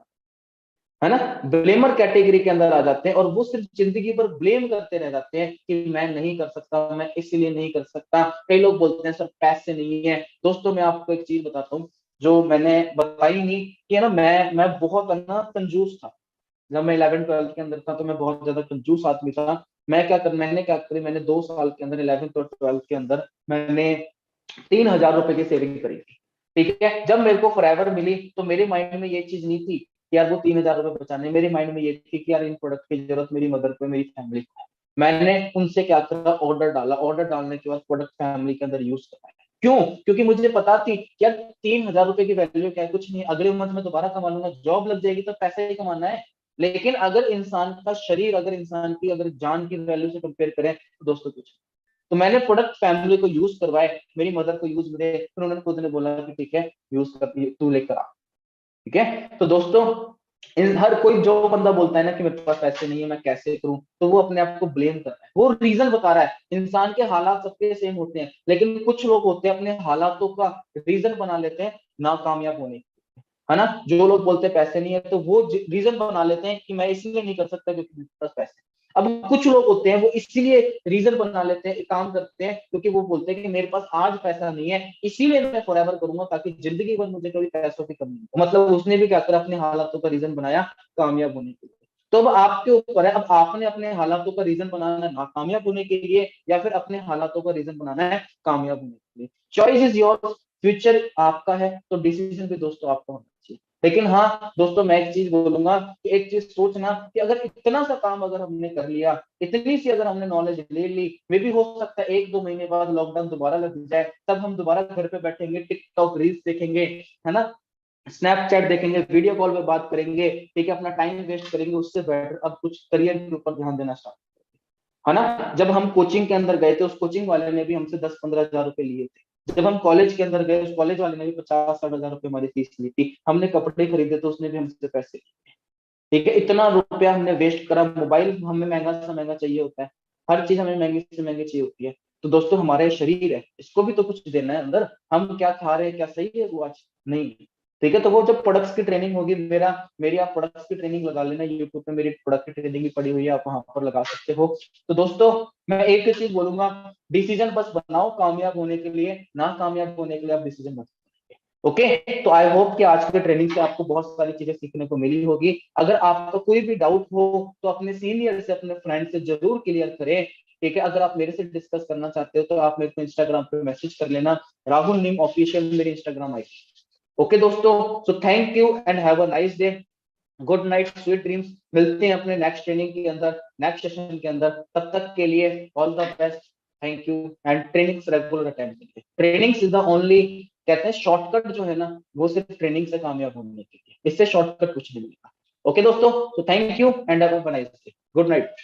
है ना, ब्लेमर कैटेगरी के अंदर आ जाते हैं, और वो सिर्फ जिंदगी भर ब्लेम करते रह जाते हैं कि मैं नहीं कर सकता, मैं इसलिए नहीं कर सकता। कई लोग बोलते हैं सर पैसे नहीं है। दोस्तों मैं आपको एक चीज बताता हूँ जो मैंने बताई नहीं, कि है ना, मैं बहुत है ना कंजूस था। जब मैं 11th 12th के अंदर था तो मैं बहुत ज्यादा कंजूस आदमी था। मैंने क्या करी, मैंने 2 साल के अंदर 11th और 12th के अंदर मैंने 3,000 रुपए की सेविंग करी थी। ठीक है, जब मेरे को फॉरएवर मिली तो मेरे माइंड में ये चीज नहीं थी कि यार वो 3,000 रुपए बचाने, मेरे माइंड में ये थी कि यार इन प्रोडक्ट की जरूरत मेरी मदर को, मेरी फैमिली को है। मैंने उनसे क्या करा, ऑर्डर डाला। ऑर्डर डालने के बाद प्रोडक्ट फैमिली के अंदर यूज कराया। क्यों? क्योंकि मुझे पता थी कि यार 3,000 रुपए की वैल्यू क्या है, कुछ नहीं। अगले मंथ में दोबारा कमा लूंगा, जॉब लग जाएगी तो पैसे ही कमाना है। लेकिन अगर इंसान का शरीर, अगर इंसान की अगर जान की वैल्यू से कंपेयर करें तो दोस्तों कुछ। तो मैंने प्रोडक्ट फैमिली को यूज करवाए, मेरी मदर को यूज मिले, फिर उन्होंने खुद ने बोला कि ठीक है यूज कर, तू लेकर आ। ठीक है, तो दोस्तों इन हर कोई जो बंदा बोलता है ना कि मेरे पास पैसे नहीं है, मैं कैसे करूं, तो वो अपने आप को ब्लेम कर रहा है, वो रीजन बता रहा है। इंसान के हालात सबके सेम होते हैं, लेकिन कुछ लोग होते हैं अपने हालातों का रीजन बना लेते हैं नाकामयाब होने की, है ना। जो लोग बोलते हैं पैसे नहीं है तो वो रीजन बना लेते हैं कि मैं इसलिए नहीं कर सकता क्योंकि मेरे पास पैसे। अब कुछ लोग होते हैं वो इसलिए रीजन बना लेते हैं, काम करते हैं क्योंकि वो बोलते हैं कि मेरे पास आज पैसा नहीं है, इसीलिए मैं फॉरएवर करूंगा ताकि जिंदगी भर मुझे कभी पैसों की कमी नहीं हो। मतलब उसने भी क्या करा, अपने हालातों का रीजन बनाया कामयाब होने के लिए। तो अब आपके ऊपर है, अब आपने अपने हालातों का रीजन बनाना है नाकामयाब होने के लिए, या फिर अपने हालातों का रीजन बनाना है कामयाब होने के लिए। चॉइस इज योर, फ्यूचर आपका है, तो डिसीजन भी दोस्तों आपका होना चाहिए। लेकिन हाँ दोस्तों, मैं एक चीज बोलूंगा कि एक चीज सोचना कि अगर इतना सा काम अगर हमने कर लिया, इतनी सी अगर हमने नॉलेज ले ली, मे भी हो सकता है 1-2 महीने बाद लॉकडाउन दोबारा लग जाए, तब हम दोबारा घर पे बैठेंगे, टिकटॉक रील्स देखेंगे, है ना, स्नैपचैट देखेंगे, वीडियो कॉल पे बात करेंगे, ठीक है, अपना टाइम वेस्ट करेंगे, उससे बेटर अब कुछ करियर के ऊपर ध्यान देना स्टार्ट, है ना। जब हम कोचिंग के अंदर गए थे, उस कोचिंग वाले ने भी हमसे 10-15 हज़ार रुपए लिए थे। जब हम कॉलेज के अंदर गए, उस कॉलेज वाले ने भी 50-60 हज़ार रुपए हमारी फीस ली थी। हमने कपड़े खरीदे तो उसने भी हमसे पैसे लिए। ठीक है, इतना रुपया हमने वेस्ट करा। मोबाइल हमें महंगा से महंगा चाहिए होता है, हर चीज हमें महंगी से महंगी चाहिए होती है। तो दोस्तों, हमारा ये शरीर है, इसको भी तो कुछ देना है अंदर। हम क्या खा रहे हैं, क्या सही है वो आज? नहीं। ठीक है, तो वो जब प्रोडक्ट्स की ट्रेनिंग होगी, मेरी आप प्रोडक्ट्स की ट्रेनिंग लगा लेना, यूट्यूब पे मेरी प्रोडक्ट की ट्रेनिंग भी पड़ी हुई है, आप वहां पर लगा सकते हो। तो दोस्तों, मैं एक ही चीज बोलूंगा, डिसीजन बस बनाओ कामयाब होने के लिए, ना कामयाब होने के लिए आप डिसीजन मत। ओके, तो आई होप कि आज के ट्रेनिंग से आपको बहुत सारी चीजें सीखने को मिली होगी। अगर आपका कोई भी डाउट हो तो अपने सीनियर से, अपने फ्रेंड से जरूर क्लियर करें। ठीक है, अगर आप मेरे से डिस्कस करना चाहते हो तो आप मेरे को इंस्टाग्राम पे मैसेज कर लेना, राहुल नीम ऑफिशियल मेरी इंस्टाग्राम आईडी। ओके दोस्तों, so thank you and have a nice day. Good night, sweet dreams. मिलते हैं अपने नेक्स्ट ट्रेनिंग के अंदर, नेक्स्ट सेशन के अंदर। तब तक के लिए all the best. Thank you. And trainings regular attend कीजिए। ट्रेनिंग्स इज द ओनली, कहते हैं शॉर्टकट जो है ना, वो सिर्फ ट्रेनिंग से कामयाब होने के लिए, इससे शॉर्टकट कुछ नहीं मिलेगा। ओके दोस्तों, तो thank you and have a nice day. Good night.